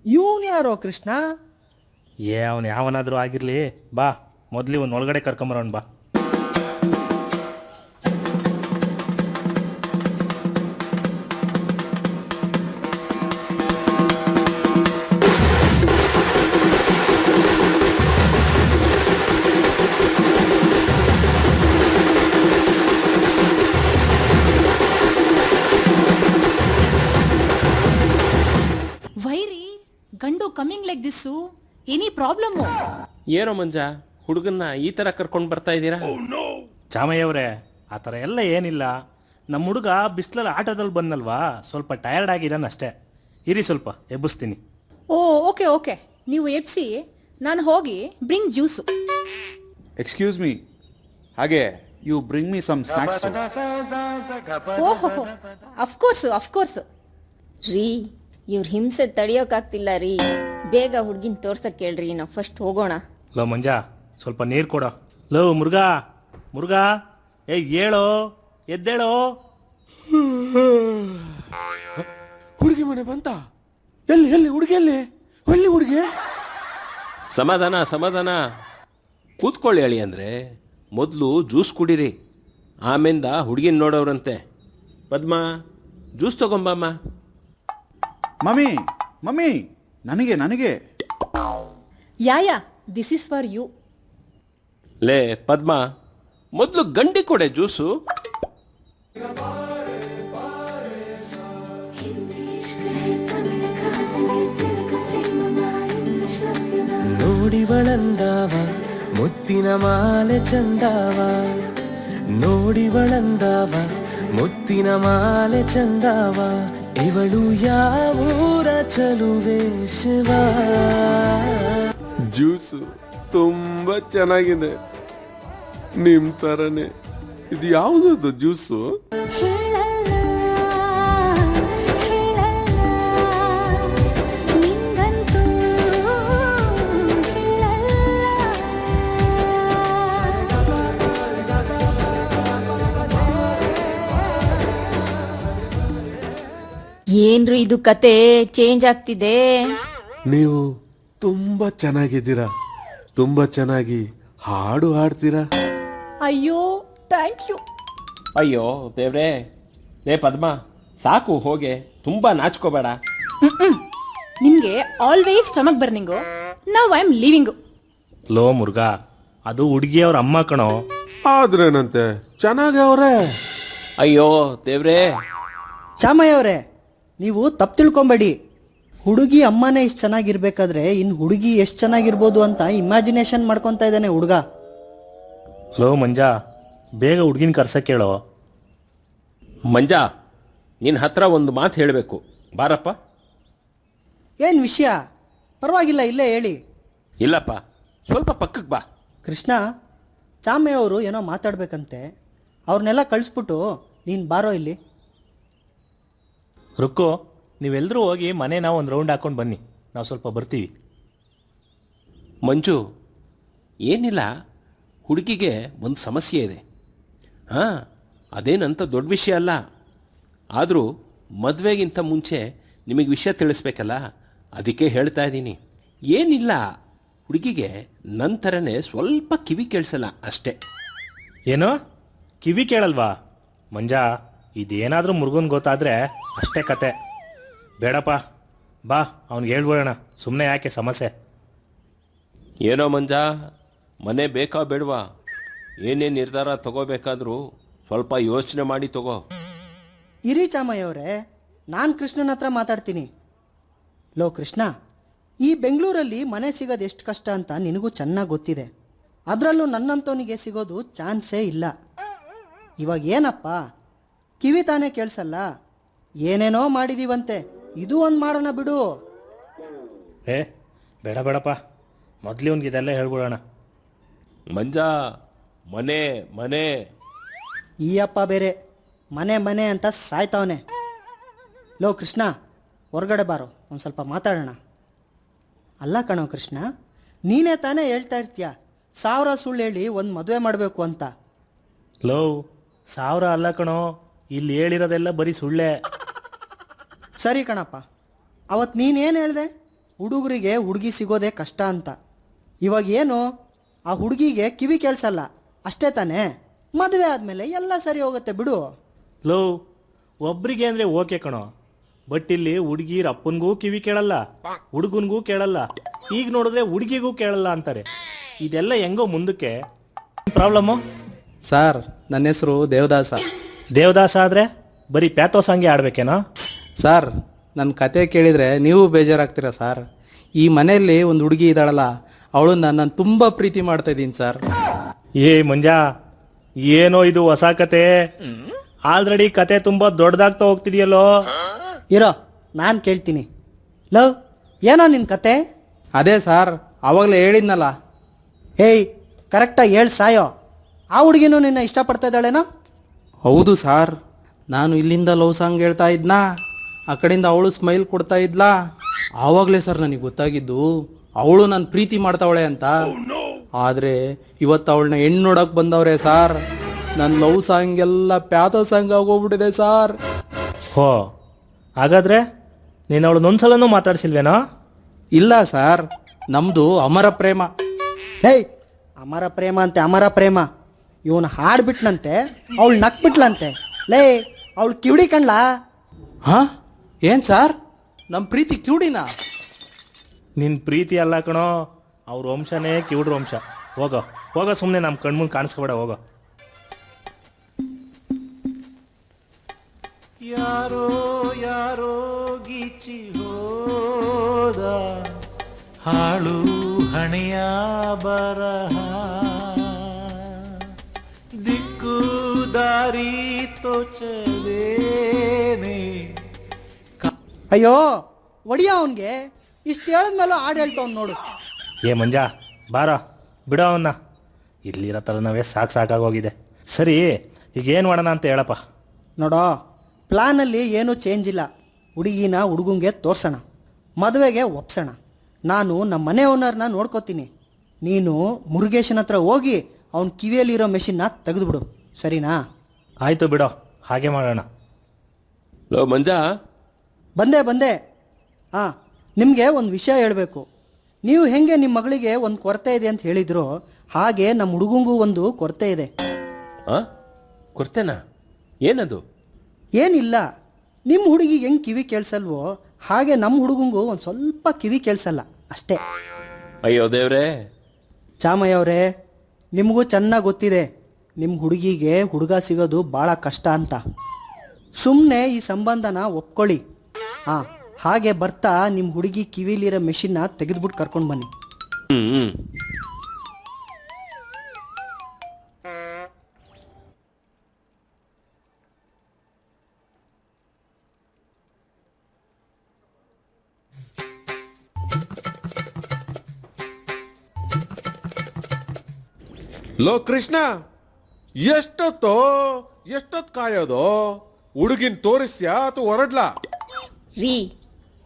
ಇವನು ಯಾರೋ ಕೃಷ್ಣ? ಅವನು ಯಾವನಾದರೂ ಆಗಿರಲಿ, ಬಾ ಮೊದಲು ಇವನು ಒಳಗಡೆ ಕರ್ಕೊಂಬರೋಣ ಬಾ. Watts any problem? ಏನೋ ಮಂಜ, ಹುಡುಗನ್ನ ಈ ಥರ ಕರ್ಕೊಂಡು ಬರ್ತಾ ಇದ್ದೀರಾ? ಚಾಮಯ್ಯವ್ರೆ, ಆ ಥರ ಎಲ್ಲ ಏನಿಲ್ಲ. ನಮ್ಮ ಹುಡುಗ ಬಿಸಿಲಲ್ಲಿ ಆಟೋದಲ್ಲಿ ಬಂದಲ್ವಾ, ಸ್ವಲ್ಪ ಟಯರ್ಡ್ ಆಗಿದ್ದಾನೆ ಅಷ್ಟೇ. ಇರಿ ಸ್ವಲ್ಪ ಎಬ್ಬಿಸ್ತೀನಿ. ಓ ಓಕೆ ಓಕೆ, ನೀವು ಎಪ್ಸಿ, ನಾನು ಹೋಗಿ ಬ್ರಿಂಗ್ ಜ್ಯೂಸು. ಎಕ್ಸ್ಕ್ಯೂಸ್ ಮೀ, ಹಾಗೆ you bring me some snacks. ಓಹೋ, ಅಫ್ಕೋರ್ಸು. ರೀ, ಇವ್ರ ಹಿಂಸೆ ತಡಿಯೋಕ್ಕಾಗ್ತಿಲ್ಲ ರೀ. ಬೇಗ ಹುಡ್ಗಿನ್ ತೋರ್ಸಕ್ ಕೇಳ್ರಿ, ನಾವು ಫಸ್ಟ್ ಹೋಗೋಣ. ಲೋ ಮಂಜ, ಸ್ವಲ್ಪ ನೀರು ಕೊಡೋ. ಲೋ ಮುರುಘಾ, ಏಳೋ, ಎದ್ದೇಳೋ. ಹುಡುಗಿ ಮನೆ ಬಂತ? ಎಲ್ಲಿ ಹುಡುಗಿ? ಸಮಾಧಾನ, ಕೂತ್ಕೊಳ್ಳಿ ಹೇಳಿ ಅಂದರೆ ಮೊದಲು ಜ್ಯೂಸ್ ಕುಡೀರಿ, ಆಮೇಲಿಂದ ಹುಡುಗಿನ ನೋಡೋರಂತೆ. ಪದ್ಮ, ಜ್ಯೂಸ್ ತಗೊಂಬಮ್ಮ. ಮಮ್ಮಿ, ನನಗೆ yeah this is for you. ಲೇ ಪದ್ಮ, ಮೊದಲು ಗಂಡಿ ಕೊಡೆ ಜ್ಯೂಸು. ನೋಡಿವಳಂದಾವ ಮುತ್ತಿನ ಮಾಲೆ ಚಂದಾವ, ನೋಡಿವಳಂದಾವ ಮುತ್ತಿನ ಮಾಲೆ ಚಂದಾವ, ಇವಳು ಯಾವೂರ ಚಲುವೆ ಶಿವ. ಜ್ಯೂಸು ತುಂಬಾ ಚೆನ್ನಾಗಿದೆ, ನಿಮ್ ತರನೇ. ಇದು ಯಾವ್ದು ಜ್ಯೂಸು? ಏನ್ರಿ ಇದು ಕತೆ ಚೇಂಜ್ ಆಗ್ತಿದೆ? ನೀವು ತುಂಬಾ ಚೆನ್ನಾಗಿದ್ದೀರಾ, ತುಂಬಾ ಚೆನ್ನಾಗಿ ಹಾಡು ಹಾಡ್ತೀರಾ. ಅಯ್ಯೋ ಥ್ಯಾಂಕ್ ಯು. ಅಯ್ಯೋ ದೇವ್ರೇ. ಲೇ ಪದ್ಮ, ಸಾಕು ಹೋಗೆ, ತುಂಬ ನಾಚ್ಕೋಬೇಡ. ನಿಮ್ಗೆ always stomach burning. Now I am leaving. ಲೋ ಮುರುಘಾ, ಅದು ಹುಡುಗಿಯವ್ರ ಅಮ್ಮ ಕಣೋ. ಆದ್ರೇನಂತೆ, ಚೆನ್ನಾಗಿ ಅವ್ರೆ. ಅಯ್ಯೋ ದೇವ್ರೇ. ಚಾಮಯ್ಯವ್ರೆ, ನೀವು ತಪ್ಪು ತಿಳ್ಕೊಂಬೇಡಿ. ಹುಡುಗಿ ಅಮ್ಮನೇ ಇಷ್ಟು ಚೆನ್ನಾಗಿರ್ಬೇಕಾದ್ರೆ ಇನ್ನು ಹುಡುಗಿ ಎಷ್ಟು ಚೆನ್ನಾಗಿರ್ಬೋದು ಅಂತ ಇಮ್ಯಾಜಿನೇಷನ್ ಮಾಡ್ಕೊತಾ ಇದ್ದಾನೆ ಹುಡುಗ. ಲೋ ಮಂಜಾ, ಬೇಗ ಹುಡುಗಿನ ಕರ್ಸಕ್ಕೆ ಹೇಳೋ. ಮಂಜ, ನಿನ್ನ ಹತ್ರ ಒಂದು ಮಾತು ಹೇಳಬೇಕು, ಬಾರಪ್ಪ. ಏನು ವಿಷಯ? ಪರವಾಗಿಲ್ಲ, ಇಲ್ಲೇ ಹೇಳಿ. ಇಲ್ಲಪ್ಪ, ಸ್ವಲ್ಪ ಪಕ್ಕಕ್ಕೆ ಬಾ. ಕೃಷ್ಣ, ಚಾಮಯ್ಯವರು ಏನೋ ಮಾತಾಡ್ಬೇಕಂತೆ, ಅವ್ರನ್ನೆಲ್ಲ ಕಳಿಸ್ಬಿಟ್ಟು ನೀನು ಬಾರೋ ಇಲ್ಲಿ. ರುಕ್ಕು, ನೀವೆಲ್ಲರೂ ಹೋಗಿ ಮನೇನ ಒಂದು ರೌಂಡ್ ಹಾಕೊಂಡು ಬನ್ನಿ, ನಾವು ಸ್ವಲ್ಪ ಬರ್ತೀವಿ. ಮಂಜು, ಏನಿಲ್ಲ, ಹುಡುಗಿಗೆ ಒಂದು ಸಮಸ್ಯೆ ಇದೆ. ಹಾಂ, ಅದೇನಂತ ದೊಡ್ಡ ವಿಷಯ ಅಲ್ಲ. ಆದರೂ ಮದುವೆಗಿಂತ ಮುಂಚೆ ನಿಮಗೆ ವಿಷಯ ತಿಳಿಸ್ಬೇಕಲ್ಲ, ಅದಕ್ಕೆ ಹೇಳ್ತಾ ಇದ್ದೀನಿ. ಏನಿಲ್ಲ, ಹುಡುಗಿಗೆ ನನ್ನ ಥರನೇ ಸ್ವಲ್ಪ ಕಿವಿ ಕೇಳಿಸಲ್ಲ ಅಷ್ಟೇ. ಏನೋ ಕಿವಿ ಕೇಳಲ್ವಾ? ಮಂಜಾ, ಇದೇನಾದರೂ ಮುರುಗನ್ ಗೊತ್ತಾದರೆ ಅಷ್ಟೇ ಕತೆ. ಬೇಡಪ್ಪ, ಬಾ ಅವ್ನಿಗೆ ಹೇಳ್ಬಿಡೋಣ, ಸುಮ್ಮನೆ ಯಾಕೆ ಸಮಸ್ಯೆ. ಏನೋ ಮಂಜ, ಮನೆ ಬೇಕಾ ಬೇಡವಾ? ಏನೇ ನಿರ್ಧಾರ ತಗೋಬೇಕಾದ್ರೂ ಸ್ವಲ್ಪ ಯೋಚನೆ ಮಾಡಿ ತಗೋ. ಇರಿ ಚಾಮಯ್ಯವ್ರೆ, ನಾನು ಕೃಷ್ಣನ ಹತ್ರ ಮಾತಾಡ್ತೀನಿ. ಲೋ ಕೃಷ್ಣ, ಈ ಬೆಂಗಳೂರಲ್ಲಿ ಮನೆ ಸಿಗೋದು ಎಷ್ಟು ಕಷ್ಟ ಅಂತ ನಿನಗೂ ಚೆನ್ನಾಗಿ ಗೊತ್ತಿದೆ. ಅದರಲ್ಲೂ ನನ್ನಂತವನಿಗೆ ಸಿಗೋದು ಚಾನ್ಸೇ ಇಲ್ಲ. ಇವಾಗ ಏನಪ್ಪ, ಕಿವಿ ತಾನೇ ಕೇಳಿಸಲ್ಲ, ಏನೇನೋ ಮಾಡಿದೀವಂತೆ, ಇದು ಒಂದು ಮಾಡೋಣ ಬಿಡು. ಬೇಡಪ್ಪ, ಮೊದಲೇ ಅವ್ನಿಗೆ ಇದೆಲ್ಲ ಹೇಳ್ಬಿಡೋಣ. ಮಂಜ, ಮನೆ ಮನೆ ಈ ಅಪ್ಪ ಬೇರೆ ಮನೆ ಅಂತ ಸಾಯ್ತಾವನೆ. ಲೋ ಕೃಷ್ಣ, ಹೊರಗಡೆ ಬಾರೋ, ಒಂದು ಸ್ವಲ್ಪ ಮಾತಾಡೋಣ. ಅಲ್ಲ ಕಣೋ ಕೃಷ್ಣ, ನೀನೇ ತಾನೇ ಹೇಳ್ತಾ ಇರ್ತೀಯ 1000 ಸುಳ್ಳು ಹೇಳಿ ಒಂದು ಮದುವೆ ಮಾಡಬೇಕು ಅಂತ. ಲೋ, 1000 ಅಲ್ಲ ಕಣೋ, ಇಲ್ಲಿ ಹೇಳಿರೋದೆಲ್ಲ ಬರೀ ಸುಳ್ಳೆ. ಸರಿ ಕಣಪ್ಪ, ಅವತ್ತು ನೀನೇನು ಹೇಳಿದೆ? ಹುಡುಗರಿಗೆ ಹುಡುಗಿ ಸಿಗೋದೇ ಕಷ್ಟ ಅಂತ. ಇವಾಗ ಏನು, ಆ ಹುಡುಗಿಗೆ ಕಿವಿ ಕೇಳಿಸಲ್ಲ ಅಷ್ಟೇ ತಾನೇ? ಮದುವೆ ಆದಮೇಲೆ ಎಲ್ಲ ಸರಿ ಹೋಗುತ್ತೆ ಬಿಡು. ಲೋ, ಒಬ್ರಿಗೆ ಅಂದರೆ ಓಕೆ ಕಣೋ, ಬಟ್ ಇಲ್ಲಿ ಹುಡುಗಿರ ಅಪ್ಪನಿಗೂ ಕಿವಿ ಕೇಳಲ್ಲ, ಹುಡುಗನಿಗೂ ಕೇಳಲ್ಲ, ಈಗ ನೋಡಿದ್ರೆ ಹುಡುಗಿಗೂ ಕೇಳಲ್ಲ ಅಂತಾರೆ. ಇದೆಲ್ಲ ಹೆಂಗೋ ಮುಂದಕ್ಕೆ ಪ್ರಾಬ್ಲಮ್ಮು? ಸರ್, ನನ್ನ ಹೆಸರು ದೇವದಾಸ. ದೇವದಾಸ ಆದರೆ ಬರೀ ಪ್ಯಾಥೋ ಸಾಂಗೆ ಆಡ್ಬೇಕೇನೋ? ಸರ್, ನನ್ನ ಕತೆ ಕೇಳಿದರೆ ನೀವು ಬೇಜಾರಾಗ್ತೀರಾ ಸರ್. ಈ ಮನೆಯಲ್ಲಿ ಒಂದು ಹುಡುಗಿ ಇದ್ದಾಳಲ್ಲ, ಅವಳು ನಾನು ತುಂಬ ಪ್ರೀತಿ ಮಾಡ್ತಾ ಇದ್ದೀನಿ ಸರ್. ಏ ಮಂಜಾ, ಏನೋ ಇದು ಹೊಸ ಕತೆ. ಆಲ್ರೆಡಿ ಕತೆ ತುಂಬಾ ದೊಡ್ಡದಾಗ್ತಾ ಹೋಗ್ತಿದೆಯಲ್ಲೋ. ಇರೋ ನಾನು ಕೇಳ್ತೀನಿ. ಲವ್, ಏನೋ ನಿನ್ನ ಕತೆ? ಅದೇ ಸರ್, ಆವಾಗಲೇ ಹೇಳಿದ್ನಲ್ಲ. ಹೇಯ್, ಕರೆಕ್ಟಾಗಿ ಹೇಳಿ ಸಾಯೋ. ಆ ಹುಡುಗಿನೂ ನಿನ್ನ ಇಷ್ಟಪಡ್ತಾ ಇದ್ದಾಳೇನೋ? ಹೌದು ಸರ್, ನಾನು ಇಲ್ಲಿಂದ ಲವ್ ಸಾಂಗ್ ಹೇಳ್ತಾ ಇದ್ನಾ, ಆ ಕಡೆಯಿಂದ ಅವಳು ಸ್ಮೈಲ್ ಕೊಡ್ತಾ ಇದ್ಲಾ, ಆವಾಗಲೇ ಸರ್ ನನಗೆ ಗೊತ್ತಾಗಿದ್ದು ಅವಳು ನಾನು ಪ್ರೀತಿ ಮಾಡ್ತಾವಳೆ ಅಂತ. ಆದರೆ ಇವತ್ತು ಅವಳನ್ನ ಹೆಣ್ಣು ನೋಡಕ್ಕೆ ಬಂದವ್ರೆ ಸರ್. ನನ್ನ ಲವ್ ಸಾಂಗ್ ಎಲ್ಲ ಪ್ಯಾಥೋ ಸಾಂಗ್ ಆಗೋಗ್ಬಿಟ್ಟಿದೆ ಸರ್. ಹೋ, ಹಾಗಾದ್ರೆ ನೀನು ಅವಳನ್ನೊಂದ್ಸಲನೂ ಮಾತಾಡ್ಸಿಲ್ವೇನೋ? ಇಲ್ಲ ಸರ್, ನಮ್ಮದು ಅಮರ ಪ್ರೇಮ. ಹೇಯ್, ಅಮರ ಪ್ರೇಮ ಅಂತೆ ಅಮರ ಪ್ರೇಮ. ಇವನು ಹಾಡ್ಬಿಟ್ನಂತೆ, ಅವಳು ನಕ್ಬಿಟ್ಲಂತೆ. ಲೇ, ಅವಳು ಕಿವಿಡಿ ಕಣ್ಲಾ? ಹಾಂ, ಏನು ಸರ್, ನಮ್ಮ ಪ್ರೀತಿ ಕಿವುಡಿನಾ? ನಿನ್ನ ಪ್ರೀತಿ ಅಲ್ಲ ಕಣೋ, ಅವ್ರ ವಂಶನೇ ಕಿವುಡ್ರ ವಂಶ. ಹೋಗೋ ಹೋಗೋ, ಸುಮ್ಮನೆ ನಮ್ಮ ಕಣ್ಮುಂದೆ ಕಾಣಿಸ್ಕೊಬೇಡ, ಹೋಗೋ. ಯಾರೋ ಯಾರೋ ಗೀಚಿ ಹೋದ ಹಾಳು ಹಣೆಯ ಬರಹ, ದಿಕ್ಕು ದಾರಿ ತೋಚದೇನೆ. ಅಯ್ಯೋ ಒಡಿಯ ಅವನಿಗೆ. ಇಷ್ಟು ಹೇಳಿದ್ಮೇಲೂ ಹಾಡು ಹೇಳ್ತಾವ್ ನೋಡು. ಏ ಮಂಜಾ, ಬಾರ ಬಿಡೋ ಅವನ್ನ. ಇಲ್ಲಿರೋ ತಲೆನೋವೇ ಸಾಕಾಗೋಗಿದೆ. ಸರಿ, ಈಗ ಏನು ಮಾಡೋಣ ಅಂತ ಹೇಳಪ್ಪ. ನೋಡೋ, ಪ್ಲಾನಲ್ಲಿ ಏನೂ ಚೇಂಜ್ ಇಲ್ಲ. ಹುಡುಗಿನ ಹುಡುಗಂಗೆ ತೋರ್ಸೋಣ, ಮದುವೆಗೆ ಒಪ್ಸೋಣ. ನಾನು ನಮ್ಮ ಮನೆ ಓನರ್ನ ನೋಡ್ಕೋತೀನಿ. ನೀನು ಮುರುಗೇಶನ ಹತ್ರ ಹೋಗಿ ಅವನ ಕಿವಿಯಲ್ಲಿರೋ ಮೆಷಿನ್ನ ತೆಗೆದುಬಿಡು, ಸರಿನಾ? ಆಯಿತು ಬಿಡೋ, ಹಾಗೆ ಮಾಡೋಣ. ಲೋ ಮಂಜಾ, ಬಂದೆ. ಹಾಂ, ನಿಮಗೆ ಒಂದು ವಿಷಯ ಹೇಳಬೇಕು. ನೀವು ಹೆಂಗೆ ನಿಮ್ಮ ಮಗಳಿಗೆ ಒಂದು ಕೊರತೆ ಇದೆ ಅಂತ ಹೇಳಿದ್ರು, ಹಾಗೆ ನಮ್ಮ ಹುಡುಗಂಗೂ ಒಂದು ಕೊರತೆ ಇದೆ. ಕೊಡ್ತೇನಾ? ಏನದು? ಏನಿಲ್ಲ, ನಿಮ್ಮ ಹುಡುಗಿ ಹೆಂಗೆ ಕಿವಿ ಕೇಳಿಸಲ್ವೋ ಹಾಗೆ ನಮ್ಮ ಹುಡುಗಂಗೂ ಒಂದು ಸ್ವಲ್ಪ ಕಿವಿ ಕೇಳಿಸಲ್ಲ ಅಷ್ಟೇ. ಅಯ್ಯೋ ದೇವ್ರೇ. ಚಾಮಯ್ಯ ಅವರೇ, ನಿಮಗೂ ಚೆನ್ನಾಗಿ ಗೊತ್ತಿದೆ ನಿಮ್ಮ ಹುಡುಗಿಗೆ ಹುಡುಗ ಸಿಗೋದು ಭಾಳ ಕಷ್ಟ ಅಂತ. ಸುಮ್ಮನೆ ಈ ಸಂಬಂಧನ ಒಪ್ಕೊಳ್ಳಿ. ಹಾಂ, ಹಾಗೆ ಬರ್ತಾ ನಿಮ್ಮ ಹುಡುಗಿ ಕಿವಿಲಿರೋ ಮೆಷಿನ್ನ ತೆಗೆದುಬಿಟ್ಟು ಕರ್ಕೊಂಡು ಬನ್ನಿ. ಲೋ ಕೃಷ್ಣ, ಎಷ್ಟೊತ್ತು ಕಾಯೋದು? ಹುಡುಗಿನ ತೋರಿಸ್ಯಾ ಅಥವಾ ಹೊರಡ್ಲಾ? ರೀ,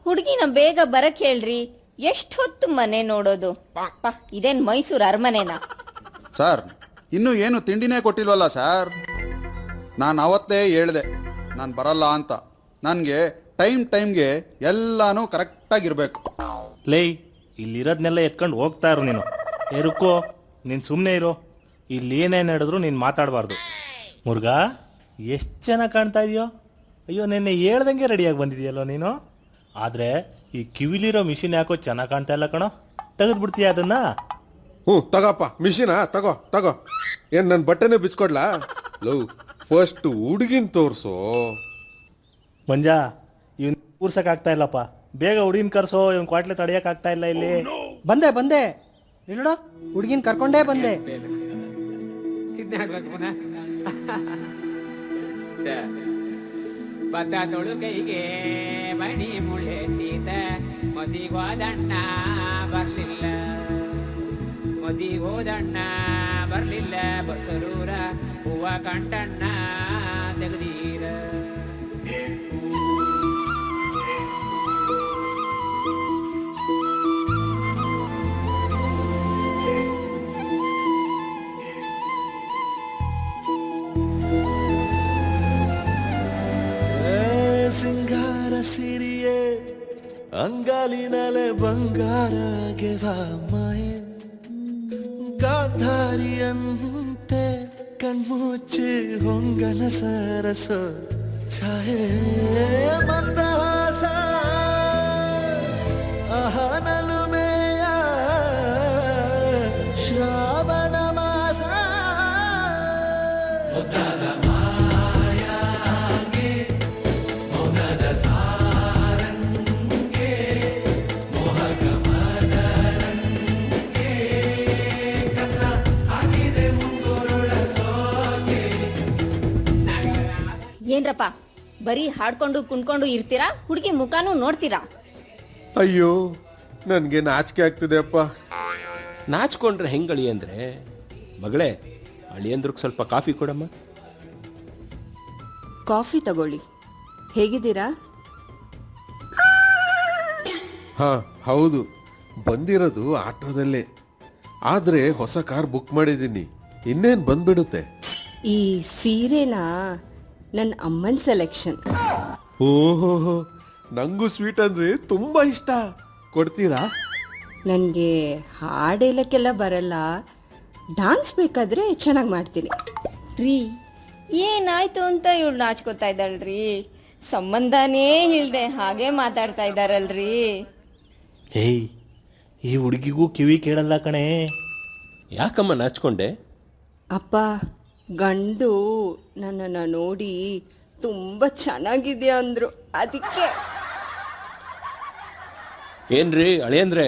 ಹುಡುಗಿನ ಬೇಗ ಬರಕ್ ಹೇಳ್ರಿ. ಎಷ್ಟು ಹೊತ್ತು ಮನೆ ನೋಡೋದು? ಇದೇನ್ ಮೈಸೂರು ಅರಮನೆನಾ? ಸರ್, ಇನ್ನೂ ಏನು ತಿಂಡಿನೇ ಕೊಟ್ಟಿಲ್ವಲ್ಲ ಸರ್? ನಾನು ಅವತ್ತೇ ಹೇಳಿದೆ ನಾನು ಬರಲ್ಲ ಅಂತ. ನನಗೆ ಟೈಮ್ಗೆ ಎಲ್ಲನೂ ಕರೆಕ್ಟಾಗಿರಬೇಕು. ಲೇ, ಇಲ್ಲಿರೋದನ್ನೆಲ್ಲ ಎತ್ಕೊಂಡು ಹೋಗ್ತಾ ಇರು ನೀನು. ರುಕ್ಕೋ, ನೀನು ಸುಮ್ಮನೆ ಇರು. ಇಲ್ಲಿ ಏನೇನು ಹೇಳಿದ್ರು ನೀನು ಮಾತಾಡಬಾರ್ದು. ಮುರುಘಾ, ಎಷ್ಟು ಚೆನ್ನಾಗಿ ಕಾಣ್ತಾ ಇದೆಯೋ. ಅಯ್ಯೋ, ನಿನ್ನೆ ಹೇಳ್ದಂಗೆ ರೆಡಿಯಾಗಿ ಬಂದಿದೆಯಲ್ಲೋ ನೀನು. ಆದರೆ ಈ ಕಿವಿಲಿರೋ ಮಿಷಿನ್ ಯಾಕೋ ಚೆನ್ನಾಗಿ ಕಾಣ್ತಾ ಇಲ್ಲ ಕಣೋ. ತೆಗೆದ್ಬಿಡ್ತೀಯ ಅದನ್ನ? ತಗೋಪ್ಪ ಮಿಷಿನ, ತಗೋ. ಏನು ನನ್ನ ಬಟ್ಟೆನೇ ಬಿಚ್ಕೊಡ್ಲಾ? ಲವ್, ಫಸ್ಟ್ ಹುಡುಗಿನ ತೋರಿಸು. ಮಂಜಾ, ಇವನ್ ಕೂರ್ಸೋಕ್ಕಾಗ್ತಾ ಇಲ್ಲಪ್ಪ. ಬೇಗ ಹುಡುಗಿನ ಕರ್ಸೋ, ಇವನ್ ಕ್ವಾಟ್ಲೆ ತಡೆಯೋಕ್ಕಾಗ್ತಾ ಇಲ್ಲ ಇಲ್ಲಿ. ಬಂದೆ ನೋಡ, ಹುಡುಗಿನ ಕರ್ಕೊಂಡೇ ಬಂದೆ. ಬದ್ದ ತೊಳುಕೈಗೆ ಮಣಿ ಮುಳ್ಳೆತ್ತೀತ, ಮದಿಗೋದಣ್ಣ ಬರ್ಲಿಲ್ಲ, ಬಸರೂರ ಹೂವ ಕಂಟಣ್ಣ ತೆಗದೀರ. ಸಿಂಗಾರ ಸಿರಿಯೇ ಅಂಗಾಲಿನಲೆ ಬಂಗಾರ ಮಾಯೆ, ಗಾಂಧಾರಿಯಂತೆ ಕಣ್ಮುಚ್ಚಿ ಹೊಂಗನ ಸರಸ ಛಾಯೆ, ಮಂದಹಾಸ ಅಹನಲುಮೆಯ ಶ್ರಾವಣ ಮಾಸ. ಮೌನದ ಸಾರಂಗೆ ಮೋಹಕಮ ಏನ್ರಪ್ಪ ಬರೀ ಹಾಡ್ಕೊಂಡು ಕುಣ್ಕೊಂಡು ಇರ್ತೀರಾ ಹುಡುಗಿ ಮುಖನೂ ನೋಡ್ತೀರಾ? ಅಯ್ಯೋ ನನ್ಗೆ ನಾಚಿಕೆ ಆಗ್ತಿದೆ ಅಪ್ಪ. ನಾಚ್ಕೊಂಡ್ರೆ ಹೆಂಗೆ ಅಳಿಯಂದ್ರೆ? ಮಗಳೇ, ಅಳಿಯಂದ್ರಿಗೆ ಸ್ವಲ್ಪ ಕಾಫಿ ಕೊಡಮ್ಮ. ಕಾಫಿ ತಗೊಳ್ಳಿ. ಹೇಗಿದ್ದೀರಾ? ಹಾ ಹೌದು, ಬಂದಿರೋದು ಆಟೋದಲ್ಲೇ. ಆದ್ರೆ ಹೊಸ ಕಾರ್ ಬುಕ್ ಮಾಡಿದ್ದೀನಿ, ಇನ್ನೇನ್ ಬಂದ್ಬಿಡುತ್ತೆ. ಈ ಸೀರೆನಾ ನನ್ನ ಅಮ್ಮನ ಸೆಲೆಕ್ಷನ್. ಓಹೋ, ನಂಗೂ ಸ್ವೀಟ್ ಅಂದ್ರೆ ತುಂಬಾ ಇಷ್ಟ. ಕೊಡ್ತೀರಾ? ನನಗೆ ಹಾಡು ಹೇಳಕ್ಕೆಲ್ಲ ಬರಲ್ಲ, ಡಾನ್ಸ್ ಬೇಕಾದ್ರೆ ಚೆನ್ನಾಗಿ ಮಾಡ್ತೀನಿ. ರೀ ಏನಾಯ್ತು ಅಂತ ಇವಳು ನಾಚ್ಕೋತಾ ಇದ್ದಾಳ್ರಿ. ಸಂಬಂಧನೇ ಇಲ್ದೆ ಹಾಗೆ ಮಾತಾಡ್ತಾ ಇದ್ದಾರಲ್ರಿ. ಹೇಯ್, ಈ ಹುಡುಗಿಗೂ ಕಿವಿ ಕೇಳಲ್ಲ ಕಣೆ. ಯಾಕಮ್ಮ ನಾಚ್ಕೊಂಡೆ? ಅಪ್ಪ, ಗಂಡು ನನ್ನನ್ನು ನೋಡಿ ತುಂಬ ಚೆನ್ನಾಗಿದೆ ಅಂದರು, ಅದಕ್ಕೆ. ಏನ್ರಿ ಅಳಿಯಂದ್ರೆ,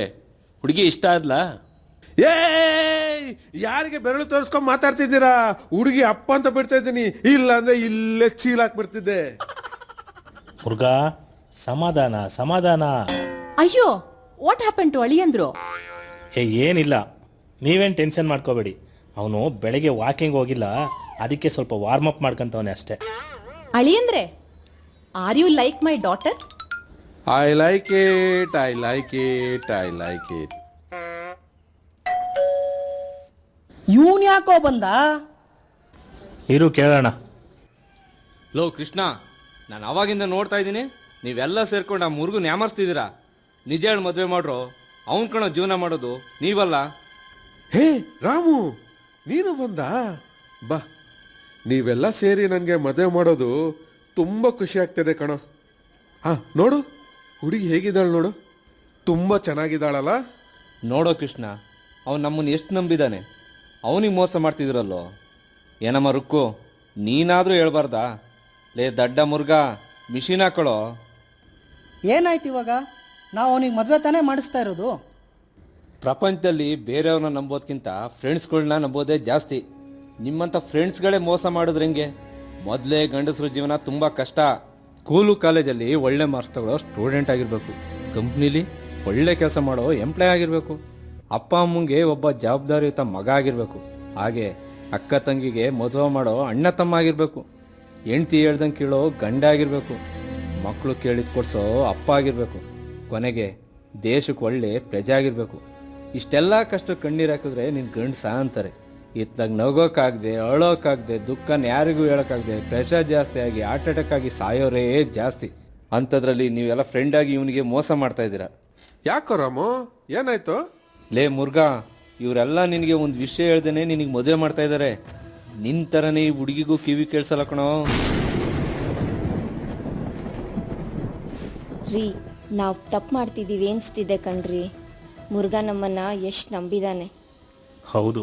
ಹುಡುಗಿ ಇಷ್ಟ ಆದ್ಲಾ? ಏ ಯಾರಿಗೆ ಬೆರಳು ತೋರಿಸ್ಕೊಂಡ್ ಮಾತಾಡ್ತಿದ್ದೀರಾ? ಹುಡುಗಿ ಅಪ್ಪ ಅಂತ ಬಿಡ್ತಾ ಇದ್ದೀನಿ, ಇಲ್ಲ ಅಂದ್ರೆ ಇಲ್ಲೇ ಚೀಲಾಕ್ ಬಿಡ್ತಿದ್ದೆ. ಮುರುಘಾ, ಸಮಾಧಾನ ಸಮಾಧಾನ. ಅಯ್ಯೋ, ವಾಟ್ ಹ್ಯಾಪನ್ ಟು ಅಳಿಯಂದ್ರು? ಏನಿಲ್ಲ, ನೀವೇನು ಟೆನ್ಷನ್ ಮಾಡ್ಕೋಬೇಡಿ. ಅವನು ಬೆಳಗ್ಗೆ ವಾಕಿಂಗ್ ಹೋಗಿಲ್ಲ, ಅದಕ್ಕೆ ಸ್ವಲ್ಪ ವಾರ್ಮ್ ಅಪ್ ಮಾಡ್ಕೊಂತವನೆ ಅಷ್ಟೇ. ಅಳಿಯಂದ್ರೆ, are you like my daughter? I like it, I like it, I like it. ಇವನ್ ಯಾಕೋ ಬಂದ? ಇರು ಕೇಳೋಣ. ಲೋ ಕೃಷ್ಣ, ನಾನು ಅವಾಗಿಂದ ನೋಡ್ತಾ ಇದ್ದೀನಿ, ನೀವೆಲ್ಲ ಸೇರ್ಕೊಂಡು ಆ ಮುರುಗನ್ ಯಾಮರ್ಸ್ತಿದ್ದೀರಾ. ನಿಜ ಹೇಳಿ ಮದುವೆ ಮಾಡ್ರು, ಅವನ ಕಣ ಜೀವನ ಮಾಡೋದು ನೀವಲ್ಲ. ಹೇ ರಾಮು, ನೀನು ಬಂದ? ಬಾ, ನೀವೆಲ್ಲ ಸೇರಿ ನನಗೆ ಮದುವೆ ಮಾಡೋದು ತುಂಬ ಖುಷಿ ಆಗ್ತಿದೆ ಕಣೋ. ಹಾ ನೋಡು, ಹುಡುಗಿ ಹೇಗಿದ್ದಾಳೆ ನೋಡು, ತುಂಬ ಚೆನ್ನಾಗಿದ್ದಾಳಲ್ಲ. ನೋಡೋ ಕೃಷ್ಣ, ಅವನು ನಮ್ಮನ್ನು ಎಷ್ಟು ನಂಬಿದ್ದಾನೆ, ಅವನಿಗೆ ಮೋಸ ಮಾಡ್ತಿದ್ರಲ್ಲೋ. ಏನಮ್ಮ ರುಕ್ಕು, ನೀನಾದರೂ ಹೇಳ್ಬಾರ್ದಾ? ಲೇ ದಡ್ಡ ಮುರುಗ, ಮಿಷಿನ್ ಹಾಕೊಳ್ಳೋ. ಏನಾಯ್ತು ಇವಾಗ? ನಾವು ಅವನಿಗೆ ಮದುವೆ ತಾನೇ ಮಾಡಿಸ್ತಾ ಇರೋದು. ಪ್ರಪಂಚದಲ್ಲಿ ಬೇರೆಯವ್ರನ್ನ ನಂಬೋದಕ್ಕಿಂತ ಫ್ರೆಂಡ್ಸ್ಗಳನ್ನ ನಂಬೋದೇ ಜಾಸ್ತಿ. ನಿಮ್ಮಂಥ ಫ್ರೆಂಡ್ಸ್ಗಳೇ ಮೋಸ ಮಾಡಿದ್ರೆ ಹೆಂಗೆ? ಮೊದಲೇ ಗಂಡಸರ ಜೀವನ ತುಂಬ ಕಷ್ಟ. ಸ್ಕೂಲು ಕಾಲೇಜಲ್ಲಿ ಒಳ್ಳೆ ಮಾರ್ಕ್ಸ್ ತಗೊಳ್ಳೋ ಸ್ಟೂಡೆಂಟ್ ಆಗಿರಬೇಕು, ಕಂಪ್ನೀಲಿ ಒಳ್ಳೆ ಕೆಲಸ ಮಾಡೋ ಎಂಪ್ಲಾಯ್ ಆಗಿರಬೇಕು, ಅಪ್ಪ ಅಮ್ಮಂಗೆ ಒಬ್ಬ ಜವಾಬ್ದಾರಿಯುತ ಮಗ ಆಗಿರಬೇಕು, ಹಾಗೆ ಅಕ್ಕ ತಂಗಿಗೆ ಮದುವೆ ಮಾಡೋ ಅಣ್ಣ ತಮ್ಮ ಆಗಿರಬೇಕು, ಹೆಂಡ್ತಿ ಹೇಳ್ದಂಗೆ ಕೇಳೋ ಗಂಡ ಆಗಿರಬೇಕು, ಮಕ್ಕಳು ಕೇಳಿದ ಕೊಡಿಸೋ ಅಪ್ಪ ಆಗಿರಬೇಕು, ಕೊನೆಗೆ ದೇಶಕ್ಕೆ ಒಳ್ಳೆ ಪ್ರಜೆ ಆಗಿರಬೇಕು. ಇಷ್ಟೆಲ್ಲ ಕಷ್ಟ ಕಣ್ಣೀರು ಹಾಕಿದ್ರೆ ನಿನ್ನ ಗಂಡಸ ಅಂತಾರೆ. ಇತ್ತಾಗ ನಗೋಕ್ಕಾಗದೆ, ಅಳೋಕ್ಕಾಗದೆ, ದುಃಖನ ಯಾರಿಗೂ ಹೇಳೋಕ್ಕಾಗದೆ, ಪ್ರೆಷರ್ ಜಾಸ್ತಿ ಆಗಿ ಹಾರ್ಟ್ ಅಟ್ಯಾಕ್ ಆಗಿ ಸಾಯೋರೇ ಜಾಸ್ತಿ. ಅಂಥದ್ರಲ್ಲಿ ನೀವೆಲ್ಲ ಫ್ರೆಂಡ್ ಆಗಿ ಇವನಿಗೆ ಮೋಸ ಮಾಡ್ತಾ ಇದ್ದೀರಾ. ಯಾಕೋ ರಾಮು, ಏನಾಯ್ತು? ಲೇ ಮುರುಘಾ, ಇವರೆಲ್ಲ ನಿನಗೆ ಒಂದು ವಿಷಯ ಹೇಳ್ದೇನೆ ನಿನಗೆ ಮದುವೆ ಮಾಡ್ತಾ ಇದ್ದಾರೆ. ನಿನ್ನ ಥರನೇ ಈ ಹುಡುಗಿಗೂ ಕಿವಿ ಕೇಳಿಸಲ್ಲ ಕಣೋ. ರೀ, ನಾವು ತಪ್ಪು ಮಾಡ್ತಿದ್ದೀವಿ ಅನಿಸ್ತಿದೆ ಕಣ್ರಿ. ಮುರುಘಾ ನಮ್ಮನ್ನ ಎಷ್ಟು ನಂಬಿದಾನೆ. ಹೌದು,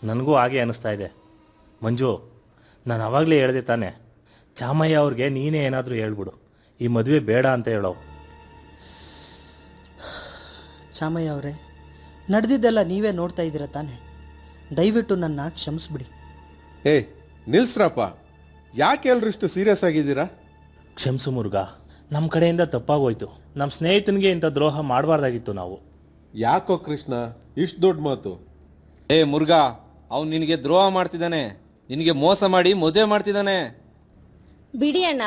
ನನಗೂ ಹಾಗೆ ಅನ್ನಿಸ್ತಾ ಇದೆ. ಮಂಜು, ನಾನು ಅವಾಗಲೇ ಹೇಳಿದೆ ತಾನೆ, ಚಾಮಯ್ಯ ಅವ್ರಿಗೆ ನೀನೇ ಏನಾದರೂ ಹೇಳ್ಬಿಡು, ಈ ಮದುವೆ ಬೇಡ ಅಂತ ಹೇಳೋ. ಚಾಮಯ್ಯ ಅವರೇ, ನಡೆದಿದ್ದೆಲ್ಲ ನೀವೇ ನೋಡ್ತಾ ಇದ್ದೀರ ತಾನೆ, ದಯವಿಟ್ಟು ನನ್ನ ಕ್ಷಮಿಸ್ಬಿಡಿ. ಏ ನಿಲ್ಸ್ರಪ್ಪ, ಯಾಕೆ ಎಲ್ರು ಇಷ್ಟು ಸೀರಿಯಸ್ ಆಗಿದ್ದೀರಾ? ಕ್ಷಮಿಸು ಮುರುಘಾ, ನಮ್ಮ ಕಡೆಯಿಂದ ತಪ್ಪಾಗೋಯ್ತು. ನಮ್ಮ ಸ್ನೇಹಿತನಿಗೆ ಇಂಥ ದ್ರೋಹ ಮಾಡಬಾರ್ದಾಗಿತ್ತು ನಾವು. ಯಾಕೋ ಕೃಷ್ಣ ಇಷ್ಟು ದೊಡ್ಡ ಮಾತು? ಏ ಮುರುಘಾ, ಅವ್ನು ನಿನಗೆ ದ್ರೋಹ ಮಾಡ್ತಿದ್ದಾನೆ, ನಿನಗೆ ಮೋಸ ಮಾಡಿ ಮದುವೆ ಮಾಡ್ತಿದ್ದಾನೆ. ಬಿಡಿ ಅಣ್ಣ,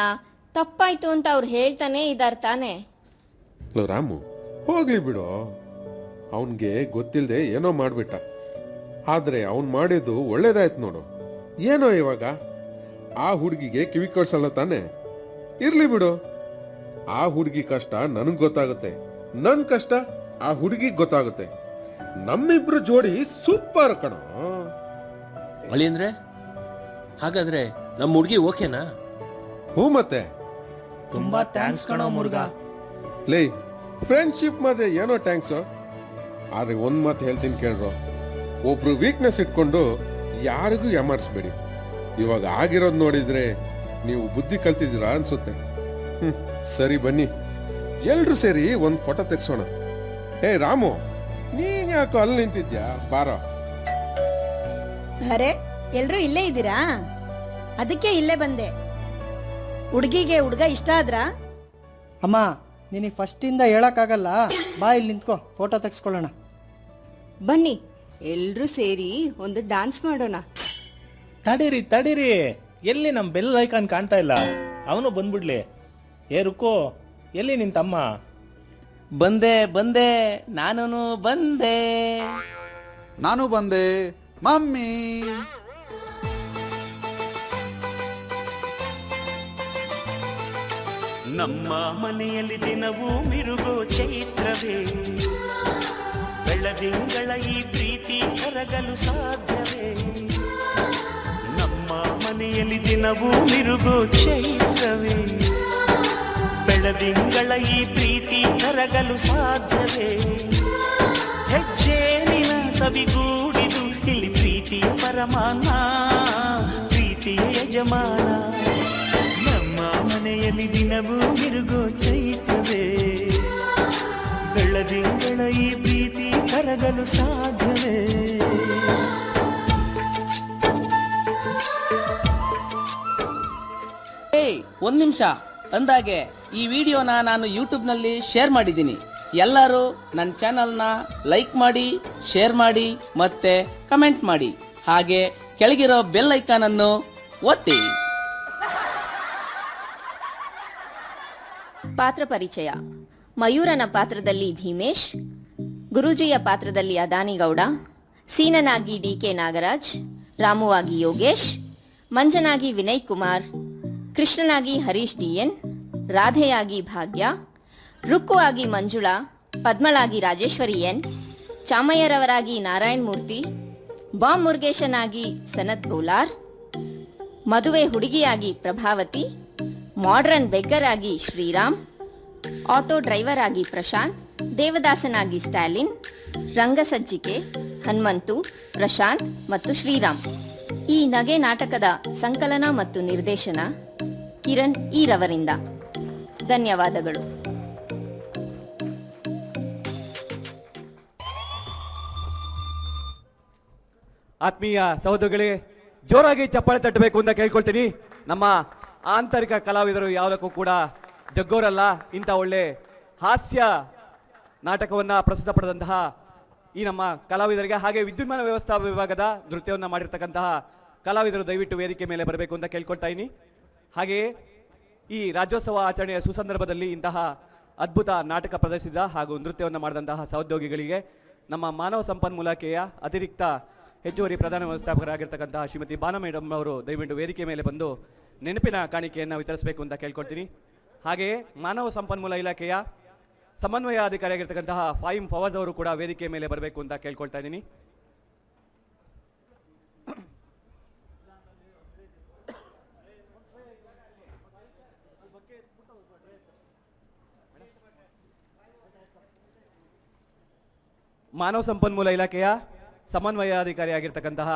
ತಪ್ಪಾಯ್ತು ಅಂತ ಅವ್ರು ಹೇಳ್ತಾನೆ ಇದಾರ್ ತಾನೆ. ಲೋ ರಾಮು, ಹೋಗ್ಲಿ ಬಿಡು. ಅವನಿಗೆ ಗೊತ್ತಿಲ್ಲದೆ ಏನೋ ಮಾಡಿಬಿಟ್ಟ, ಆದರೆ ಅವನು ಮಾಡಿದ್ದು ಒಳ್ಳೇದಾಯ್ತು ನೋಡು. ಏನೋ ಇವಾಗ ಆ ಹುಡುಗಿಗೆ ಕಿವಿ ಕಳ್ಸಲ್ಲ ತಾನೆ, ಇರ್ಲಿ ಬಿಡು. ಆ ಹುಡುಗಿ ಕಷ್ಟ ನನಗೆ ಗೊತ್ತಾಗುತ್ತೆ, ನನ್ನ ಕಷ್ಟ ಆ ಹುಡುಗಿಗೆ ಗೊತ್ತಾಗುತ್ತೆ. ನಮ್ಮಿಬ್ರು ಜೋಡಿ ಸೂಪರ್ ಕಣೋ. ಅಳಿಯಂದ್ರೆ, ಹಾಗಾದ್ರೆ ನಮ್ಮ ಹುಡುಗಿ ಓಕೆನಾ? ಹ್ಞೂ ಮತ್ತೆ. ತುಂಬಾ ಥ್ಯಾಂಕ್ಸ್ ಕಣೋ ಮುರುಘಾ. ಲೇ, ಫ್ರೆಂಡ್ಶಿಪ್ ಮಧ್ಯೆ ಏನೋ ಟ್ಯಾಂಕ್ಸು. ಆದ್ರೆ ಒಂದ್ ಮಾತು ಹೇಳ್ತೀನಿ ಕೇಳ್ರೋ, ಒಬ್ರು ವೀಕ್ನೆಸ್ ಇಟ್ಕೊಂಡು ಯಾರಿಗೂ ಯಾಮಾರಿಸ್ಬೇಡಿ. ಇವಾಗ ಆಗಿರೋದು ನೋಡಿದ್ರೆ ನೀವು ಬುದ್ಧಿ ಕಲ್ತಿದ್ದೀರಾ ಅನ್ಸುತ್ತೆ. ಸರಿ ಬನ್ನಿ, ಎಲ್ರು ಸೇರಿ ಒಂದು ಫೋಟೋ ತೆಗ್ಸೋಣ. ಹೇ ರಾಮು, ನೀನ್ ಯಾಕೋ ಅಲ್ಲಿ ನಿಂತಿದ್ಯಾ? ಬಾರೋ. ಅರೆ, ಎಲ್ರೂ ಇಲ್ಲೇ ಇದ್ದೀರಾ? ಅದಕ್ಕೆ ಇಲ್ಲೇ ಬಂದೆ. ಹುಡುಗಿಗೆ ಹುಡುಗ ಇಷ್ಟ ಆದ್ರ? ಅಮ್ಮ ನಿನಗೆ ಫಸ್ಟಿಂದ ಹೇಳಕ್ಕಾಗಲ್ಲ, ಬಾ ಇಲ್ಲಿ ನಿಂತ್ಕೋ, ಫೋಟೋ ತೆಗೆಸ್ಕೊಳ್ಳೋಣ. ಬನ್ನಿ ಎಲ್ರೂ ಸೇರಿ ಒಂದು ಡ್ಯಾನ್ಸ್ ಮಾಡೋಣ. ತಡೀರಿ, ಎಲ್ಲಿ ನಮ್ ಬೆಲ್ ಐಕಾನ್ ಕಾಣ್ತಾ ಇಲ್ಲ, ಅವನು ಬಂದ್ಬಿಡ್ಲಿ. ಏ ರುಕೋ, ಎಲ್ಲಿ ನಿನ್ ತಮ್ಮ? ಬಂದೆ ನಾನು ಬಂದೆ. ನಾನು ಬಂದೆ ಮಮ್ಮಿ. ನಮ್ಮ ಮನೆಯಲ್ಲಿ ದಿನವೂ ಮಿರುಗೋ ಚೈತ್ರವೇ, ಬೆಳದಿಂಗಳ ಈ ಪ್ರೀತಿ ಕರಗಲು ಸಾಧ್ಯವೇ? ನಮ್ಮ ಮನೆಯಲ್ಲಿ ದಿನವೂ ಮಿರುಗೋ ಚೈತ್ರವೇ, ಬೆಳದಿಂಗಳ ಈ ಪ್ರೀತಿ ಕರಗಲು ಸಾಧ್ಯವೇ? ಹೆಜ್ಜೇನಿನ ಸವಿಗೂಡಿದು ಇಲ್ಲಿ ಪ್ರೀತಿಯ ಪರಮಾನ, ಪ್ರೀತಿಯ ಯಜಮಾನ. ನಮ್ಮ ಮನೆಯಲ್ಲಿ ದಿನವೂ ಮಿರುಗೋ ಚೈತ್ರವೇ, ಬೆಳದಿಂಗಳ ಈ ಪ್ರೀತಿ ಕರಗಲು ಸಾಧ್ಯವೇ? ಏಯ್ ಒಂದ್ ನಿಮಿಷ, ಅಂದಾಗೆ ಈ ವಿಡಿಯೋನ ನಾನು ಯೂಟ್ಯೂಬ್ನಲ್ಲಿ ಶೇರ್ ಮಾಡಿದ್ದೀನಿ. ಎಲ್ಲರೂ ನನ್ನ ಚಾನಲ್ನ ಲೈಕ್ ಮಾಡಿ, ಶೇರ್ ಮಾಡಿ ಮತ್ತೆ ಕಮೆಂಟ್ ಮಾಡಿ. ಹಾಗೆ ಕೆಳಗಿರೋ ಬೆಲ್ ಐಕಾನ್ ಅನ್ನು ಒತ್ತಿ. ಪಾತ್ರ ಪರಿಚಯ: ಮಯೂರನ ಪಾತ್ರದಲ್ಲಿ ಭೀಮೇಶ್, ಗುರೂಜಿಯ ಪಾತ್ರದಲ್ಲಿ ಅದಾನಿಗೌಡ, ಸೀನನಾಗಿ ಡಿ.ಕೆ. ನಾಗರಾಜ್, ರಾಮುವಾಗಿ ಯೋಗೇಶ್, ಮಂಜನಾಗಿ ವಿನಯ್ ಕುಮಾರ್, ಕೃಷ್ಣನಾಗಿ ಹರೀಶ್ ಡಿ.ಎನ್, ರಾಧೆಯಾಗಿ ಭಾಗ್ಯ, ರುಕ್ಕು ಆಗಿ ಮಂಜುಳಾ, ಪದ್ಮಳಾಗಿ ರಾಜೇಶ್ವರಿ ಎನ್, ಚಾಮಯ್ಯರವರಾಗಿ ನಾರಾಯಣ್ ಮೂರ್ತಿ, ಬಾಂಬ್ ಮುರುಗೇಶನಾಗಿ ಸನತ್ ಬೋಲಾರ್, ಮದುವೆ ಹುಡುಗಿಯಾಗಿ ಪ್ರಭಾವತಿ, ಮಾಡ್ರನ್ ಬೆಗ್ಗರ್ ಆಗಿ ಶ್ರೀರಾಮ್, ಆಟೋ ಡ್ರೈವರ್ ಆಗಿ ಪ್ರಶಾಂತ್, ದೇವದಾಸನಾಗಿ ಸ್ಟ್ಯಾಲಿನ್, ರಂಗಸಜ್ಜಿಕೆ ಹನುಮಂತು, ಪ್ರಶಾಂತ್ ಮತ್ತು ಶ್ರೀರಾಮ್. ಈ ನಗೆ ನಾಟಕದ ಸಂಕಲನ ಮತ್ತು ನಿರ್ದೇಶನ ಕಿರಣ್ ಈರವರಿಂದ. ಧನ್ಯವಾದಗಳು. ಆತ್ಮೀಯ ಸಹೋದರಗಳೇ, ಜೋರಾಗಿ ಚಪ್ಪಾಳೆ ತಟ್ಟಬೇಕು ಅಂತ ಕೇಳ್ಕೊಳ್ತೀನಿ. ನಮ್ಮ ಆಂತರಿಕ ಕಲಾವಿದರು ಯಾವುದಕ್ಕೂ ಕೂಡ ಜಗ್ಗೋರಲ್ಲ. ಇಂಥ ಒಳ್ಳೆ ಹಾಸ್ಯ ನಾಟಕವನ್ನು ಪ್ರಸ್ತುತಪಡಿದಂತಹ ಈ ನಮ್ಮ ಕಲಾವಿದರಿಗೆ, ಹಾಗೆ ವಿದ್ಯುನ್ಮಾನ ವ್ಯವಸ್ಥಾ ವಿಭಾಗದ ನೃತ್ಯವನ್ನು ಮಾಡಿರ್ತಕ್ಕಂತಹ ಕಲಾವಿದರು ದಯವಿಟ್ಟು ವೇದಿಕೆ ಮೇಲೆ ಬರಬೇಕು ಅಂತ ಕೇಳ್ಕೊಳ್ತಾ ಇದ್ದೀನಿ. ಹಾಗೆಯೇ ಈ ರಾಜ್ಯೋತ್ಸವ ಆಚರಣೆಯ ಸುಸಂದರ್ಭದಲ್ಲಿ ಇಂತಹ ಅದ್ಭುತ ನಾಟಕ ಪ್ರದರ್ಶಿಸಿದ ಹಾಗೂ ನೃತ್ಯವನ್ನು ಮಾಡಿದಂತಹ ಸಹೋದ್ಯೋಗಿಗಳಿಗೆ ನಮ್ಮ ಮಾನವ ಸಂಪನ್ಮೂಲಕೆಯ ಅತಿರಿಕ್ತ ಹೆಚ್ಚುವರಿ ಪ್ರಧಾನ ವ್ಯವಸ್ಥಾಪಕರಾಗಿರ್ತಕ್ಕಂತಹ ಶ್ರೀಮತಿ ಬಾನ ಮೇಡಮ್ ಅವರು ದಯವಿಟ್ಟು ವೇದಿಕೆ ಮೇಲೆ ಬಂದು ನೆನಪಿನ ಕಾಣಿಕೆಯನ್ನು ವಿತರಿಸಬೇಕು ಅಂತ ಕೇಳ್ಕೊಳ್ತೀನಿ. ಹಾಗೆಯೇ ಮಾನವ ಸಂಪನ್ಮೂಲ ಇಲಾಖೆಯ ಸಮನ್ವಯ ಅಧಿಕಾರಿಯಾಗಿರ್ತಕ್ಕಂತಹ ಫಾಯಿಮ್ ಫವಾಜ್ ಅವರು ಕೂಡ ವೇದಿಕೆ ಮೇಲೆ ಬರಬೇಕು ಅಂತ ಕೇಳ್ಕೊಳ್ತಾ ಇದ್ದೀನಿ. ಮಾನವ ಸಂಪನ್ಮೂಲ ಇಲಾಖೆಯ ಸಮನ್ವಯಾಧಿಕಾರಿಯಾಗಿರ್ತಕ್ಕಂತಹ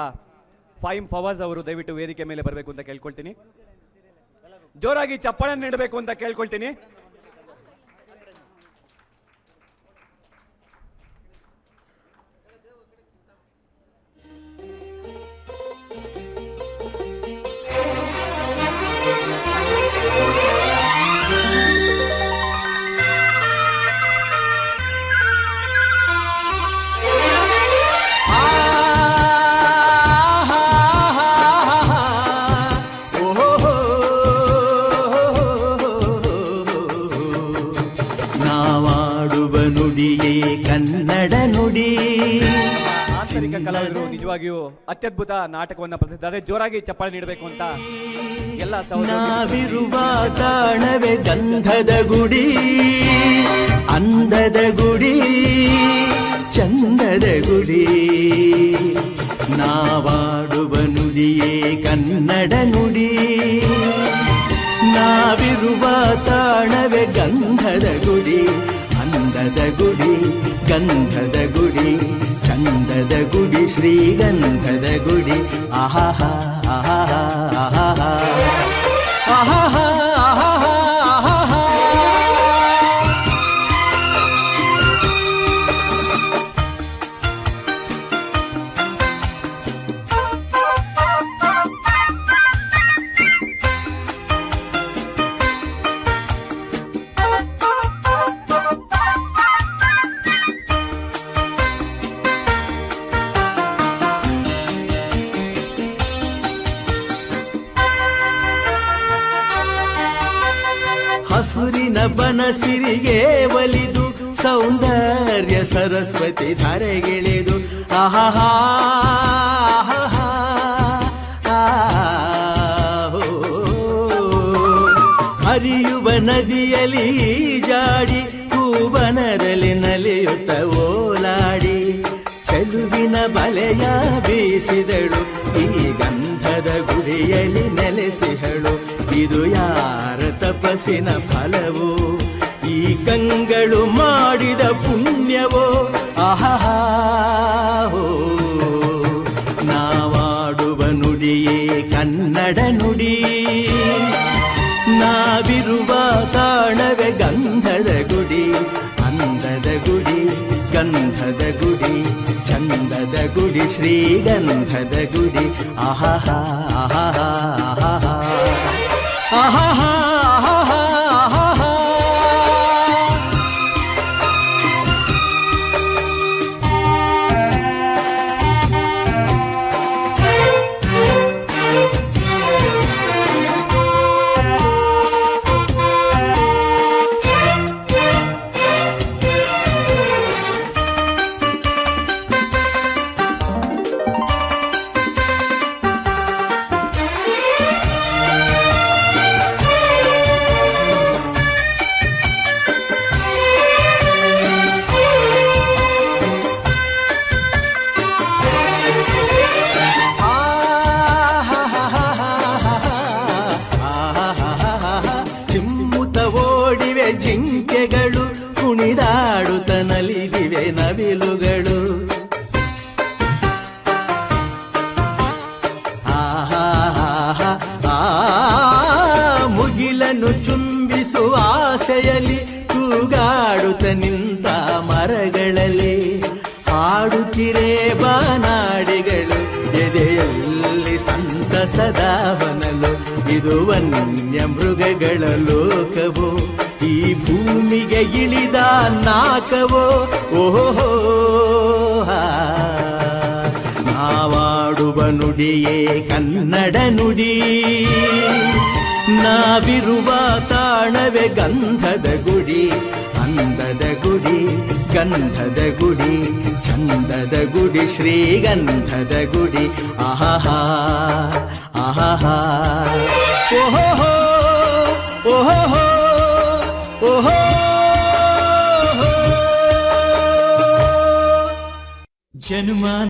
ಫಾಯಿಮ್ ಫವಾಜ್ ಅವರು ದಯವಿಟ್ಟು ವೇದಿಕೆ ಮೇಲೆ ಬರಬೇಕು ಅಂತ ಕೇಳ್ಕೊಳ್ತೀನಿ. ಜೋರಾಗಿ ಚಪ್ಪಾಳೆ ನೀಡಬೇಕು ಅಂತ ಕೇಳ್ಕೊಳ್ತೀನಿ. ಆಂತರಿಕ ಕಲಾವಿದರು ನಿಜವಾಗಿಯೂ ಅತ್ಯದ್ಭುತ ನಾಟಕವನ್ನು ಪ್ರದರ್ಶಿಸಿದ್ದಾರೆ. ಜೋರಾಗಿ ಚಪ್ಪಾಳೆ ನೀಡಬೇಕು ಅಂತ ಎಲ್ಲ ನಾವಿರುವ ತಾಣವೇ ಗಂಧದ ಗುಡಿ, ಅಂದದ ಗುಡಿ, ಚಂದದ ಗುಡಿ. ನಾವಾಡುವ ನುಡಿಯೇ ಕನ್ನಡ ನುಡಿ. ನಾವಿರುವ ತಾಣವೇ ಗಂಧದ ಗುಡಿ, ಅಂದದ ಗುಡಿ, ಗಂಧದ ಗುಡಿ, ಚಂದದ ಗುಡಿ, ಶ್ರೀಗಂಧದ ಗುಡಿ. ಆಹಾ ಆಹಾ ಆಹಾ ಆಹಾ ಆಹಾ. ಹಸುರಿನ ಬನಸಿರಿಗೆ ಒಲಿದು ಸೌಂದರ್ಯ ಸರಸ್ವತಿ ಧಾರೆಗಿಳಿದು ಆಹಾ ಹರಿಯುವ ನದಿಯಲ್ಲಿ ಜಾಡಿ ಕೂವನದಲ್ಲಿ ನಲಿಯುತ್ತ ಓಲಾಡಿ ಚೆಲುವಿನ ಬಲೆಯ ಬೀಸಿದಳು ಈ ಗಂಧದ ಗುಡಿಯಲ್ಲಿ ನೆಲೆಸಿಹಳು ಇದು ಯಾರ ತಪಸ್ಸಿನ ಫಲವೋ ಈ ಗಂಗಳು ಮಾಡಿದ ಪುಣ್ಯವೋ ಆಹಾ ನಾವಾಡುವ ನುಡಿಯೇ ಕನ್ನಡ ನುಡಿ ನಾವಿರುವ ತಾಣವೇ ಗಂಧದ ಗುಡಿ ಅಂದದ ಗುಡಿ ಗಂಧದ ಗುಡಿ ಚಂದದ ಗುಡಿ ಶ್ರೀಗಂಧದ ಗುಡಿ ಆಹಾ ಆಹಾ ಆಹಾ ಆಹಾ ಜಿಂಕೆಗಳು ಕುಣಿದಾಡುತ್ತ ನಲಿದಿವೆ ನವಿಲುಗಳು ಮುಗಿಲನ್ನು ಚುಂಬಿಸುವ ಆಸೆಯಲ್ಲಿ ಕೂಗಾಡುತ್ತ ನಿಂತ ಮರಗಳಲ್ಲಿ ಹಾಡುತ್ತಿರೇ ಬಾನಾಡಿಗಳು ಎದೆಯಲ್ಲಿ ಸಂತಸದ ಹೊನಲು ಇದು ವನ್ಯ ಮೃಗಗಳ ಲೋಕವೋ ಈ ಭೂಮಿಗೆ ಇಳಿದ ನಾಕವೋ ಓಹೋ ನಾವಾಡುವ ನುಡಿಯೇ ಕನ್ನಡ ನುಡಿ ನಾವಿರುವ ತಾಣವೇ ಗಂಧದ ಗುಡಿ ಅಂದದ ಗುಡಿ ಗಂಧದ ಗುಡಿ ಚಂದದ ಗುಡಿ ಶ್ರೀಗಂಧದ ಗುಡಿ ಆಹಾ ಆಹಾ ಓಹೋ ಓಹೋ ಓಹೋ ಜನ್ಮ